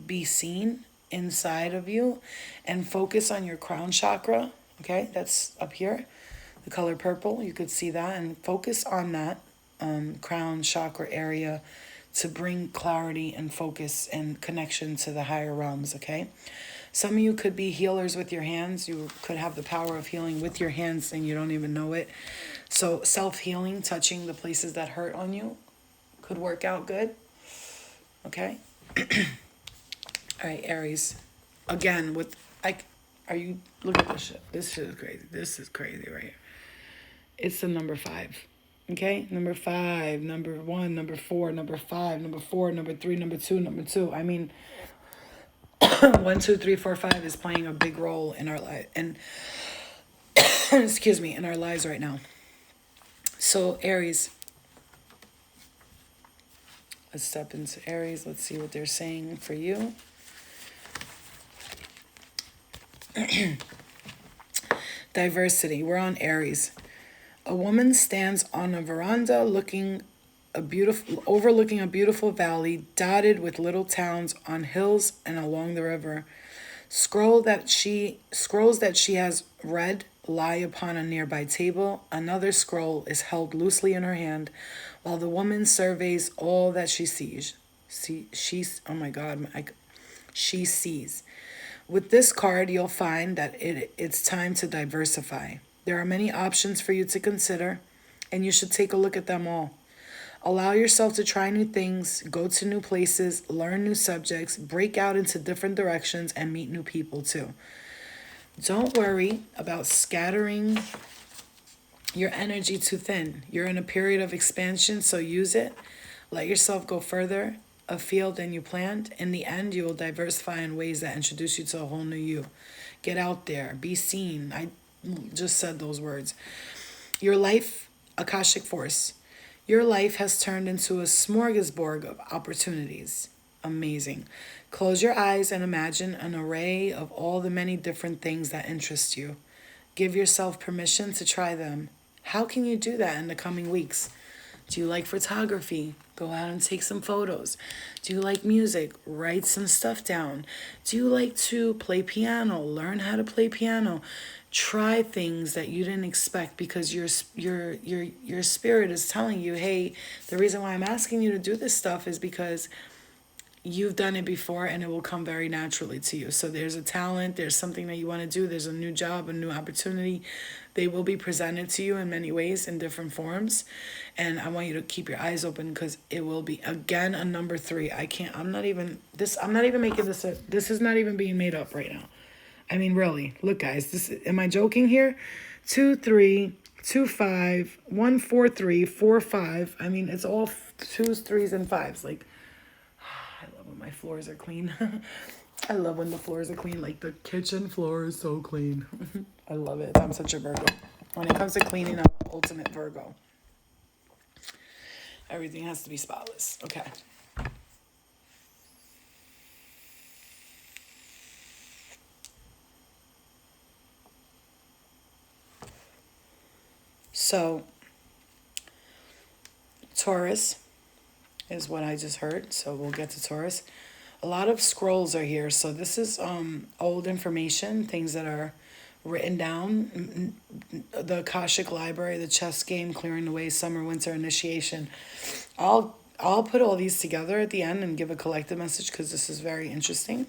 be seen inside of you and focus on your crown chakra. Okay, that's up here, the color purple. You could see that, and focus on that crown chakra area to bring clarity and focus and connection to the higher realms. Okay, some of you could be healers with your hands. You could have the power of healing with your hands and you don't even know it. So self-healing, touching the places that hurt on you, could work out good. Okay. All right, Aries. Again, are you, look at this shit. This shit is crazy. This is crazy right here. It's the number 5. Okay, number 5, number 1, number 4, number 5, number 4, number 3, number 2, number 2. I mean, 1, 2, 3, 4, 5 is playing a big role in our life, and excuse me, in our lives right now. So Aries, let's step into Aries. Let's see what they're saying for you. Diversity. We're on Aries. A woman stands on a veranda overlooking a beautiful valley dotted with little towns on hills and along the river. Scrolls that she has read lie upon a nearby table. Another scroll is held loosely in her hand while the woman surveys all that she sees. She sees. With this card, you'll find that it's time to diversify. There are many options for you to consider, and you should take a look at them all. Allow yourself to try new things, go to new places, learn new subjects, break out into different directions, and meet new people too. Don't worry about scattering your energy too thin. You're in a period of expansion, so use it. Let yourself go further afield than you planned. In the end, you will diversify in ways that introduce you to a whole new you. Get out there, be seen. I just said those words. Your life, Akashic Force. Your life has turned into a smorgasbord of opportunities. Amazing. Close your eyes and imagine an array of all the many different things that interest you. Give yourself permission to try them. How can you do that in the coming weeks? Do you like photography? Go out and take some photos. Do you like music? Write some stuff down. Do you like to play piano? Learn how to play piano. Try things that you didn't expect because your spirit is telling you, hey, the reason why I'm asking you to do this stuff is because you've done it before and it will come very naturally to you. So there's a talent, there's something that you want to do, there's a new job, a new opportunity. They will be presented to you in many ways, in different forms. And I want you to keep your eyes open because it will be, again, a number 3. I'm not even making this up. This is not even being made up right now. I mean, really, look, guys, am I joking here? 2, 3, 2, 5, 1, 4, 3, 4, 5. I mean, it's all 2s, 3s, and 5s. Like, I love when my floors are clean. I love when the floors are clean. Like, the kitchen floor is so clean. I love it. I'm such a Virgo. When it comes to cleaning, I'm the ultimate Virgo. Everything has to be spotless. Okay. So, Taurus is what I just heard. So we'll get to Taurus. A lot of scrolls are here. So this is old information, things that are written down. The Akashic Library, the chess game, clearing the way, summer, winter, initiation. I'll put all these together at the end and give a collective message because this is very interesting.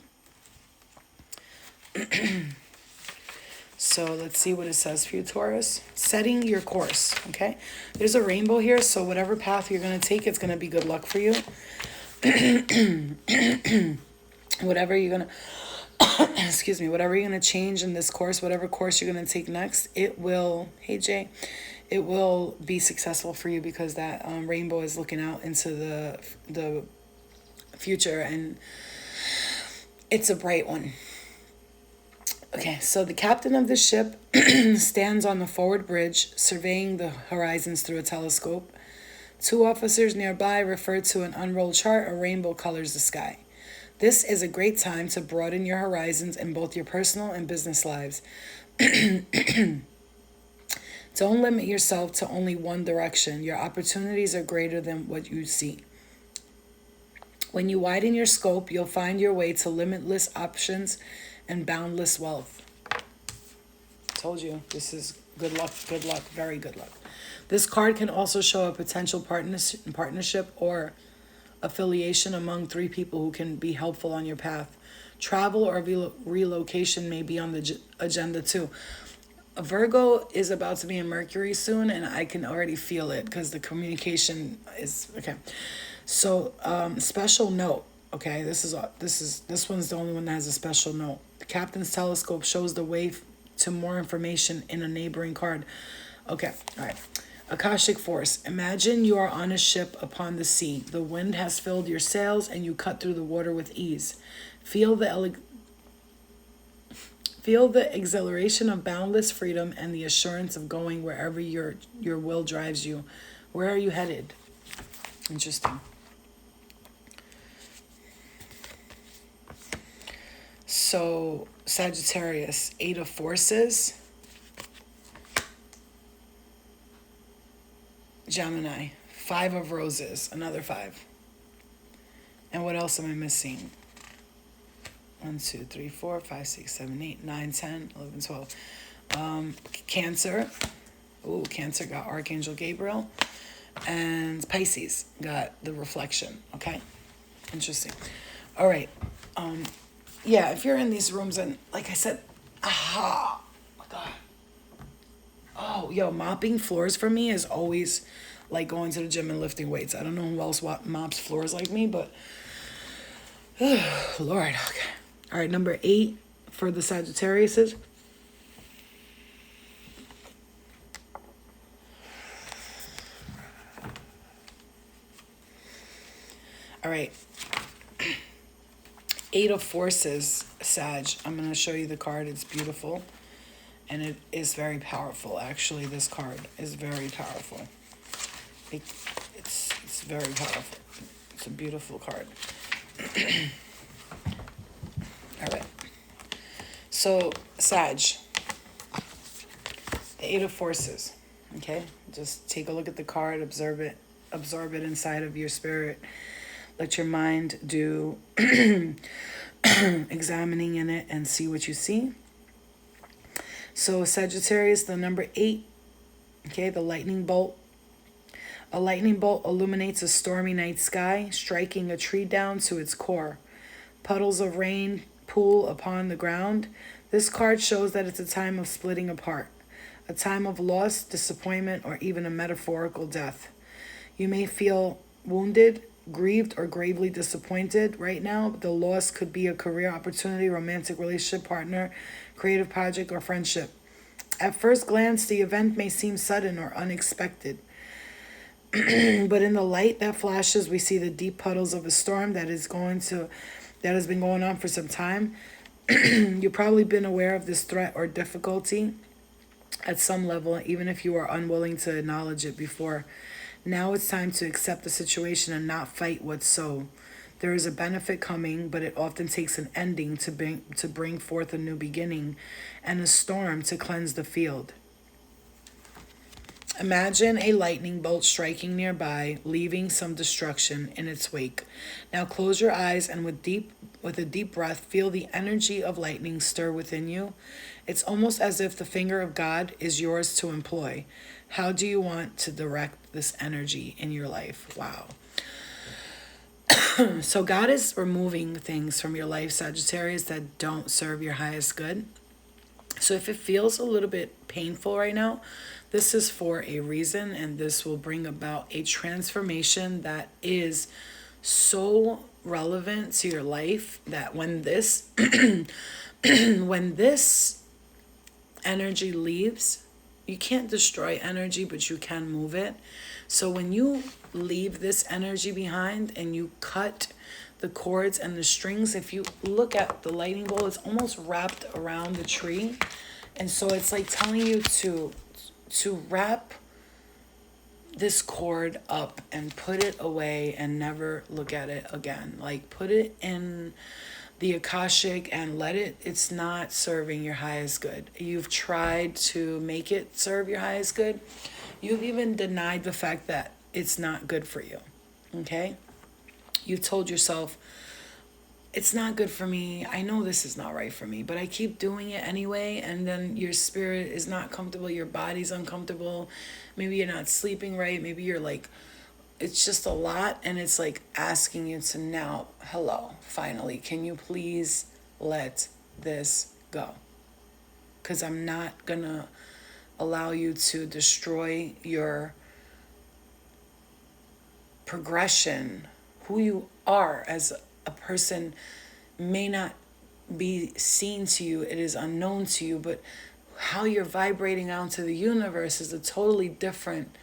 So let's see what it says for you, Taurus. Setting your course, okay? There's a rainbow here, so whatever path you're going to take, it's going to be good luck for you. Whatever you're going to, whatever you're going to change in this course, whatever course you're going to take next, it will, hey Jay, it will be successful for you because that rainbow is looking out into the future and it's a bright one. Okay, so the captain of the ship stands on the forward bridge, surveying the horizons through a telescope. Two officers nearby refer to an unrolled chart. A rainbow colors the sky. This is a great time to broaden your horizons in both your personal and business lives. Don't limit yourself to only one direction. Your opportunities are greater than what you see. When you widen your scope, you'll find your way to limitless options and boundless wealth. Told you, this is good luck, very good luck. This card can also show a potential partnership or affiliation among three people who can be helpful on your path. Travel or relocation may be on the agenda too. A Virgo is about to be in Mercury soon, and I can already feel it because the communication is okay. So, special note. Okay, this one's the only one that has a special note. The Captain's Telescope shows the way to more information in a neighboring card. Okay, all right. Akashic Force. Imagine you are on a ship upon the sea. The wind has filled your sails, and you cut through the water with ease. Feel the exhilaration of boundless freedom and the assurance of going wherever your will drives you. Where are you headed? Interesting. So, Sagittarius, 8 of Forces. Gemini, 5 of Roses, another 5. And what else am I missing? 1, 2, 3, 4, 5, 6, 7, 8, 9, 10, 11, 12. Cancer. Ooh, Cancer got Archangel Gabriel. And Pisces got the Reflection. Okay? Interesting. All right. Yeah, if you're in these rooms and, like I said, oh my God. Oh, yo, mopping floors for me is always like going to the gym and lifting weights. I don't know who else mops floors like me, but Lord, okay. All right, number 8 for the Sagittariuses. All right. 8 of Forces, Sag. I'm going to show you the card. It's beautiful. And it is very powerful. Actually, this card is very powerful. It's very powerful. It's a beautiful card. All right. So, Sag. The 8 of Forces. Okay? Just take a look at the card. Absorb it inside of your spirit. Let your mind do examining in it and see what you see. So Sagittarius, the number 8, okay, the lightning bolt. A lightning bolt illuminates a stormy night sky, striking a tree down to its core. Puddles of rain pool upon the ground. This card shows that it's a time of splitting apart, a time of loss, disappointment, or even a metaphorical death. You may feel wounded, grieved, or gravely disappointed right now. The loss could be a career opportunity, romantic relationship, partner, creative project, or friendship. At first glance, the event may seem sudden or unexpected. But in the light that flashes, we see the deep puddles of a storm that has been going on for some time. You've probably been aware of this threat or difficulty at some level, even if you are unwilling to acknowledge it before. Now it's time to accept the situation and not fight what's so. There is a benefit coming, but it often takes an ending to bring forth a new beginning and a storm to cleanse the field. Imagine a lightning bolt striking nearby, leaving some destruction in its wake. Now close your eyes and with a deep breath, feel the energy of lightning stir within you. It's almost as if the finger of God is yours to employ. How do you want to direct this energy in your life? Wow. So God is removing things from your life, Sagittarius, that don't serve your highest good. So if it feels a little bit painful right now, this is for a reason, and this will bring about a transformation that is so relevant to your life that when this when this energy leaves, you can't destroy energy, but you can move it. So when you leave this energy behind and you cut the cords and the strings, if you look at the lightning bolt, it's almost wrapped around the tree. And so it's like telling you to wrap this cord up and put it away and never look at it again. Like, put it in the Akashic and it's not serving your highest good. You've tried to make it serve your highest good. You've even denied the fact that it's not good for you. Okay? You've told yourself, it's not good for me. I know this is not right for me, but I keep doing it anyway. And then your spirit is not comfortable. Your body's uncomfortable. Maybe you're not sleeping right. Maybe you're like, it's just a lot. And it's like asking you to now, hello, finally, can you please let this go? Because I'm not going to allow you to destroy your progression. Who you are as a person may not be seen to you, it is unknown to you, but how you're vibrating out to the universe is a totally different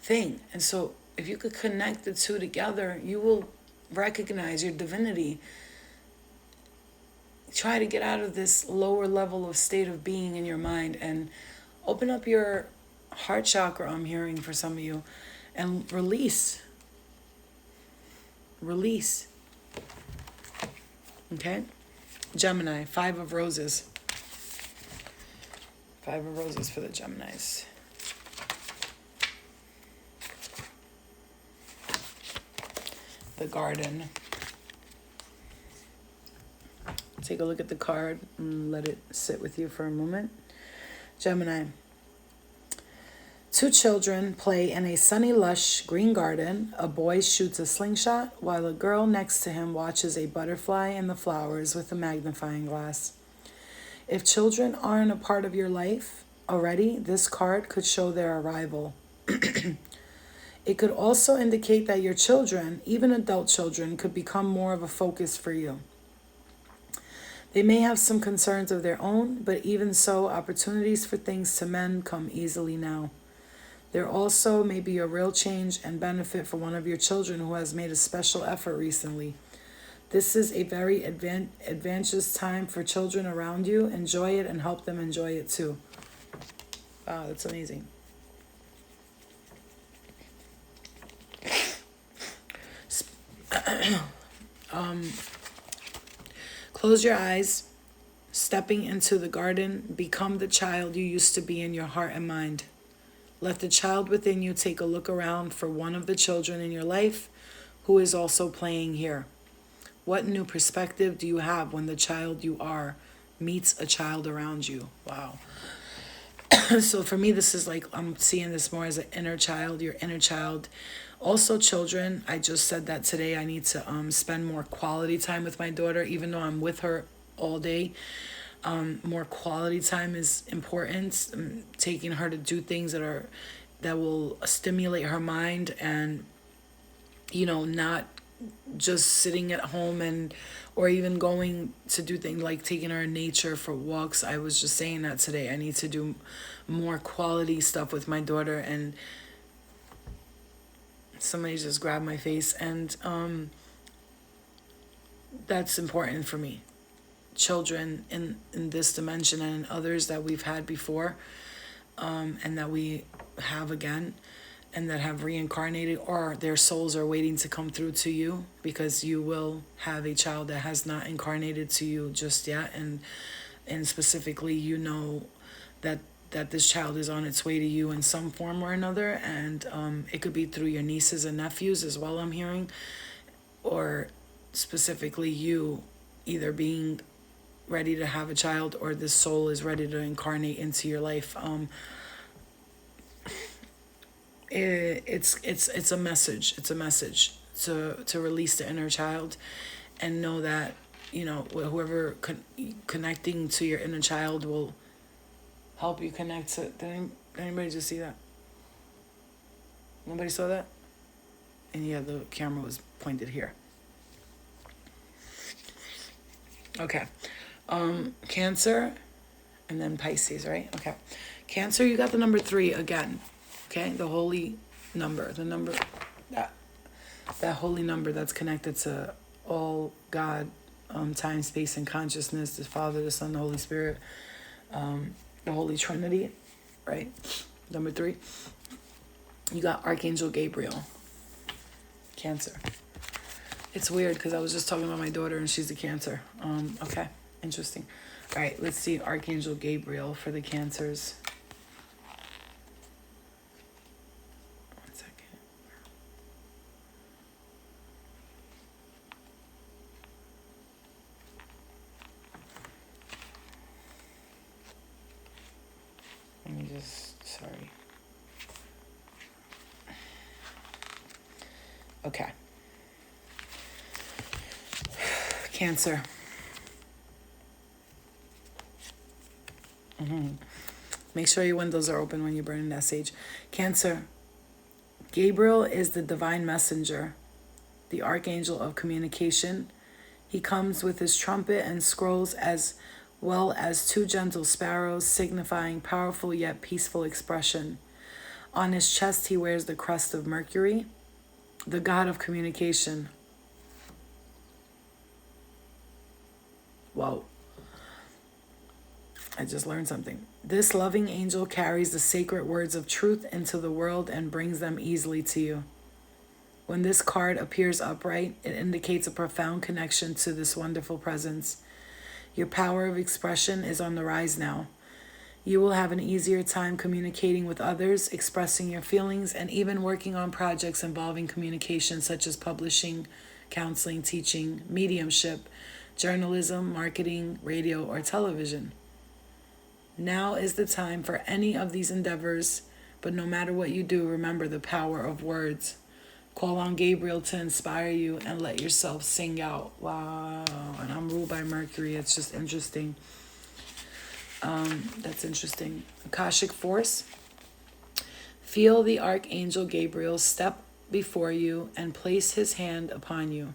thing. And so if you could connect the two together, you will recognize your divinity. Try to get out of this lower level of state of being in your mind and open up your heart chakra, I'm hearing for some of you, and release. Okay? Gemini, 5 of roses. 5 of roses for the Geminis. The garden. Take a look at the card and let it sit with you for a moment. Gemini. 2 children play in a sunny, lush green garden. A boy shoots a slingshot while a girl next to him watches a butterfly in the flowers with a magnifying glass. If children aren't a part of your life already, this card could show their arrival. It could also indicate that your children, even adult children, could become more of a focus for you. They may have some concerns of their own, but even so, opportunities for things to mend come easily now. There also may be a real change and benefit for one of your children who has made a special effort recently. This is a very advantageous time for children around you. Enjoy it and help them enjoy it too. Wow, that's amazing. Close your eyes. Stepping into the garden, become the child you used to be in your heart and mind. Let the child within you take a look around for one of the children in your life who is also playing here. What new perspective do you have when the child you are meets a child around you? Wow. So for me, this is like, I'm seeing this more as an inner child, your inner child. Also children, I just said that today I need to spend more quality time with my daughter, even though I'm with her all day. More quality time is important. Taking her to do things that will stimulate her mind, and not just sitting at home or even going to do things like taking her in nature for walks. I was just saying that today. I need to do more quality stuff with my daughter, and somebody just grabbed my face, and that's important for me. Children in this dimension and in others that we've had before, and that we have again, and that have reincarnated, or their souls are waiting to come through to you, because you will have a child that has not incarnated to you just yet, and specifically that this child is on its way to you in some form or another, and it could be through your nieces and nephews as well, I'm hearing, or specifically you either being ready to have a child, or this soul is ready to incarnate into your life. It's a message. It's a message to release the inner child, and know that whoever connecting to your inner child will help you connect to. Did anybody just see that? Nobody saw that? And yeah, the camera was pointed here. Okay. Cancer, and then Pisces, right? Okay. Cancer, you got the number 3 again. Okay, the holy number, the number that holy number that's connected to all God, time, space, and consciousness, the Father, the Son, the Holy Spirit, the Holy Trinity, right? Number 3. You got Archangel Gabriel, Cancer. It's weird because I was just talking about my daughter and she's a Cancer. Okay, interesting. All right, let's see Archangel Gabriel for the Cancers. One second. Let me just, sorry. Okay. Cancer. Make sure your windows are open when you're burning that sage. Cancer. Gabriel is the divine messenger, the archangel of communication. He comes with his trumpet and scrolls as well as two gentle sparrows, signifying powerful yet peaceful expression. On his chest he wears the crest of Mercury, the god of communication. Whoa. I just learned something. This loving angel carries the sacred words of truth into the world and brings them easily to you. When this card appears upright, it indicates a profound connection to this wonderful presence. Your power of expression is on the rise now. You will have an easier time communicating with others, expressing your feelings, and even working on projects involving communication such as publishing, counseling, teaching, mediumship, journalism, marketing, radio, or television. Now is the time for any of these endeavors, but no matter what you do, remember the power of words. Call on Gabriel to inspire you and let yourself sing out. Wow. And I'm ruled by Mercury. It's just interesting. That's interesting. Akashic Force. Feel the Archangel Gabriel step before you and place his hand upon you.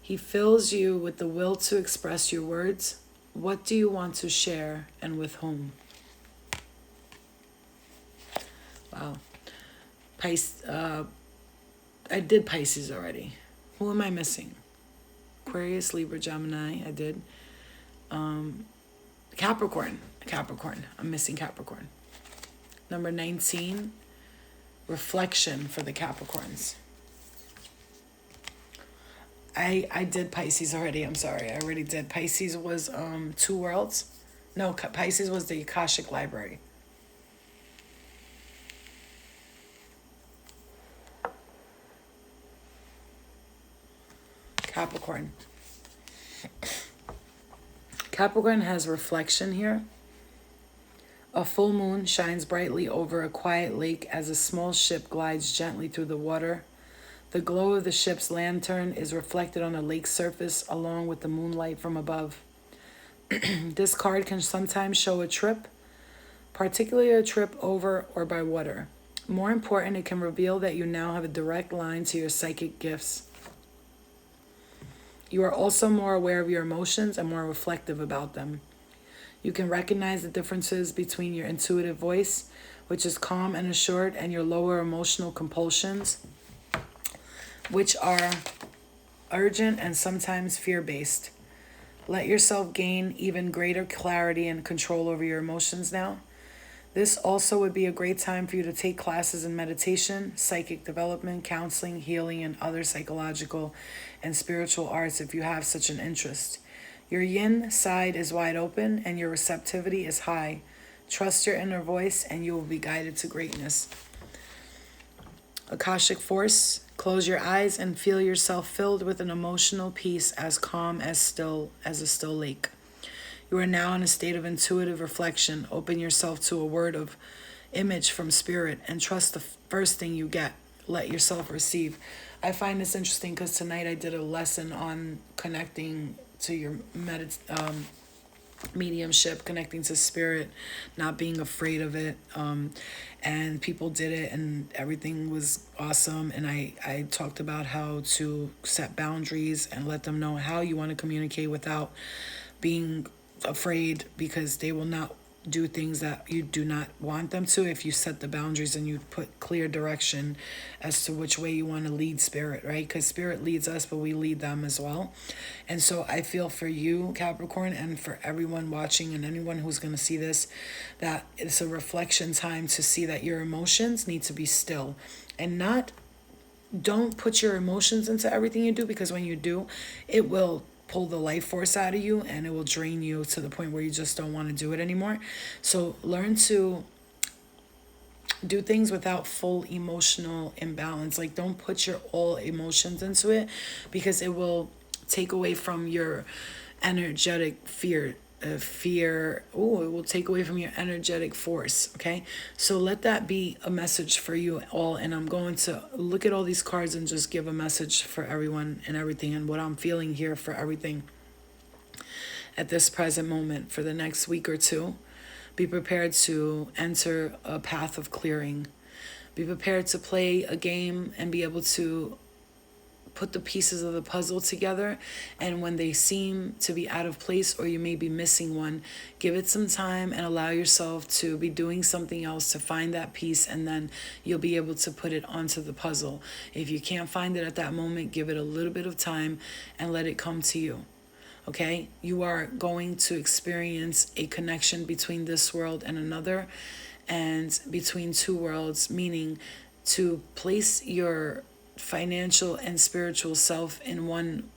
He fills you with the will to express your words. What do you want to share and with whom? Wow. I did Pisces already. Who am I missing? Aquarius, Libra, Gemini. I did. Capricorn. I'm missing Capricorn. Number 19. Reflection for the Capricorns. I did Pisces already. I'm sorry. I already did. Pisces was two worlds. No, Pisces was the Akashic Library. Capricorn. Capricorn has reflection here. A full moon shines brightly over a quiet lake as a small ship glides gently through the water. The glow of the ship's lantern is reflected on the lake's surface along with the moonlight from above. This card can sometimes show a trip, particularly a trip over or by water. More important, it can reveal that you now have a direct line to your psychic gifts. You are also more aware of your emotions and more reflective about them. You can recognize the differences between your intuitive voice, which is calm and assured, and your lower emotional compulsions, which are urgent and sometimes fear-based. Let yourself gain even greater clarity and control over your emotions now. This also would be a great time for you to take classes in meditation, psychic development, counseling, healing, and other psychological and spiritual arts if you have such an interest. Your yin side is wide open and your receptivity is high. Trust your inner voice and you will be guided to greatness. Akashic Force. Close your eyes and feel yourself filled with an emotional peace as calm as a still lake. You are now in a state of intuitive reflection. Open yourself to a word of image from spirit and trust the first thing you get. Let yourself receive. I find this interesting because tonight I did a lesson on connecting to your mediumship, connecting to spirit, not being afraid of it. And people did it and everything was awesome. And I talked about how to set boundaries and let them know how you want to communicate without being afraid, because they will not do things that you do not want them to if you set the boundaries and you put clear direction as to which way you want to lead spirit, right? Because spirit leads us, but we lead them as well. And so I feel for you, Capricorn, and for everyone watching and anyone who's going to see this, that it's a reflection time to see that your emotions need to be still and don't put your emotions into everything you do, because when you do, it will pull the life force out of you and it will drain you to the point where you just don't want to do it anymore. So learn to do things without full emotional imbalance. Like, don't put your all emotions into it, because it will take away from your energetic it will take away from your energetic force. Okay, so let that be a message for you all, and I'm going to look at all these cards and just give a message for everyone and everything, and what I'm feeling here for everything at this present moment for the next week or two. Be prepared to enter a path of clearing. Be prepared to play a game and be able to put the pieces of the puzzle together, and when they seem to be out of place or you may be missing one, give it some time and allow yourself to be doing something else to find that piece, and then you'll be able to put it onto the puzzle. If you can't find it at that moment, give it a little bit of time and let it come to you. Okay, you are going to experience a connection between this world and another, and between two worlds, meaning to place your financial and spiritual self in one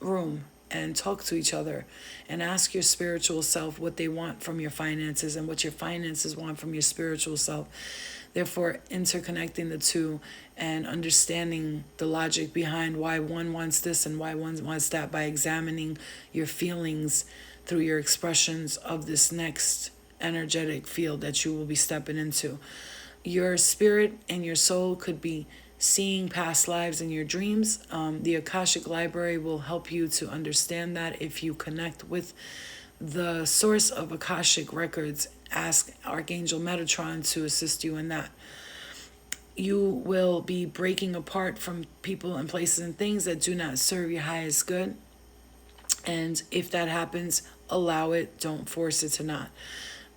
room and talk to each other and ask your spiritual self what they want from your finances and what your finances want from your spiritual self. Therefore, interconnecting the two and understanding the logic behind why one wants this and why one wants that by examining your feelings through your expressions of this next energetic field that you will be stepping into. Your spirit and your soul could be seeing past lives in your dreams. The Akashic Library will help you to understand that if you connect with the source of Akashic records. Ask Archangel Metatron to assist you in that. You will be breaking apart from people and places and things that do not serve your highest good. And if that happens, allow it. Don't force it to not.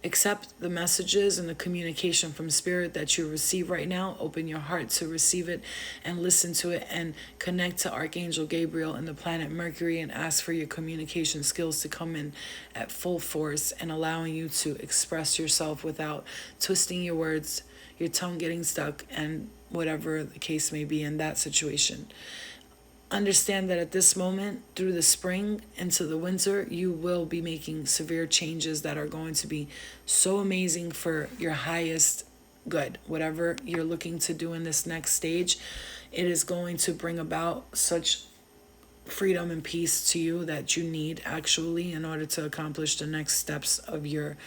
Accept the messages and the communication from spirit that you receive right now. Open your heart to receive it and listen to it, and connect to Archangel Gabriel and the planet Mercury and ask for your communication skills to come in at full force and allowing you to express yourself without twisting your words, your tongue getting stuck, and whatever the case may be in that situation. Understand that at this moment, through the spring into the winter, you will be making severe changes that are going to be so amazing for your highest good. Whatever you're looking to do in this next stage, it is going to bring about such freedom and peace to you that you need actually in order to accomplish the next steps of your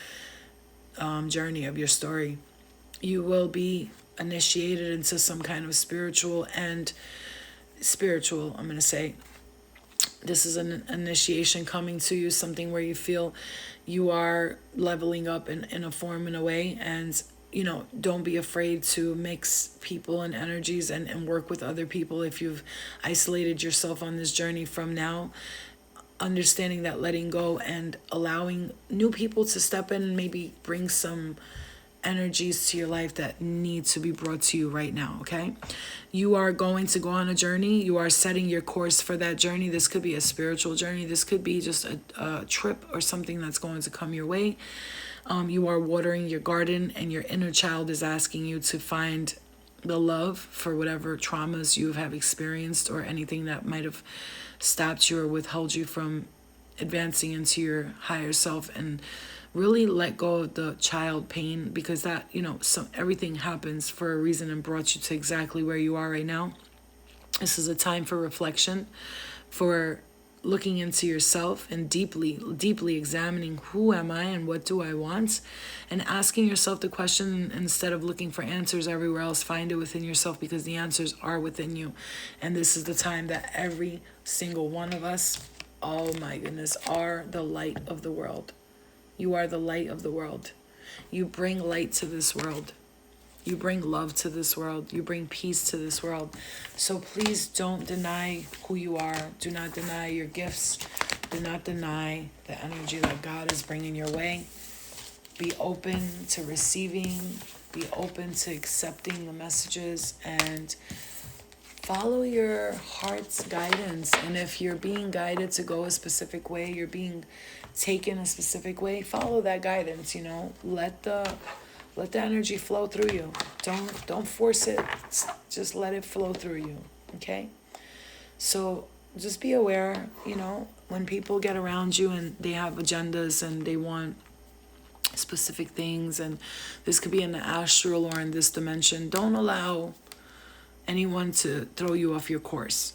journey, of your story. You will be initiated into some kind of spiritual, I'm going to say. This is an initiation coming to you, something where you feel you are leveling up in a form, in a way. And, don't be afraid to mix people and energies and work with other people if you've isolated yourself on this journey from now. Understanding that letting go and allowing new people to step in and maybe bring some energies to your life that need to be brought to you right now. Okay, you are going to go on a journey. You are setting your course for that journey. This could be a spiritual journey. This could be just a trip or something that's going to come your way. You are watering your garden, and your inner child is asking you to find the love for whatever traumas you have experienced or anything that might have stopped you or withheld you from advancing into your higher self, and really let go of the child pain, because that, everything happens for a reason and brought you to exactly where you are right now. This is a time for reflection, for looking into yourself and deeply examining who am I and what do I want, and asking yourself the question instead of looking for answers everywhere else. Find it within yourself, because the answers are within you. And this is the time that every single one of us, oh my goodness, are the light of the world. You are the light of the world. You bring light to this world. You bring love to this world. You bring peace to this world. So please don't deny who you are. Do not deny your gifts. Do not deny the energy that God is bringing your way. Be open to receiving, be open to accepting the messages, and follow your heart's guidance. And if you're being guided to go a specific way, you're being taken a specific way, follow that guidance, you know. Let the energy flow through you. Don't force it. Just let it flow through you. Okay? So just be aware, you know, when people get around you and they have agendas and they want specific things, and this could be in the astral or in this dimension, don't allow anyone to throw you off your course.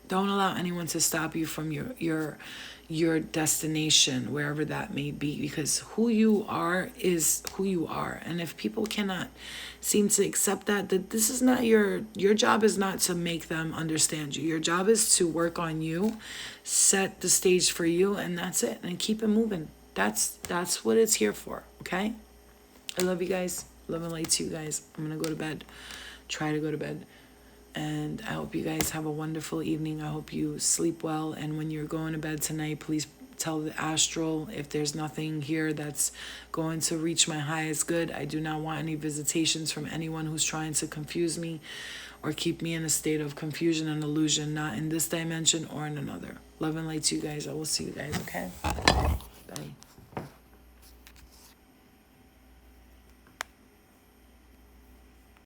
Don't allow anyone to stop you from your destination, wherever that may be, because who you are is who you are. And if people cannot seem to accept that this is not your job is not to make them understand you. Your job is to work on you, set the stage for you, and that's it. And keep it moving. That's what it's here for, okay? I love you guys. Love and light to you guys. I'm going to go to bed. Try to go to bed. And I hope you guys have a wonderful evening. I hope you sleep well. And when you're going to bed tonight, please tell the astral if there's nothing here that's going to reach my highest good. I do not want any visitations from anyone who's trying to confuse me or keep me in a state of confusion and illusion, not in this dimension or in another. Love and light to you guys. I will see you guys, okay? Bye.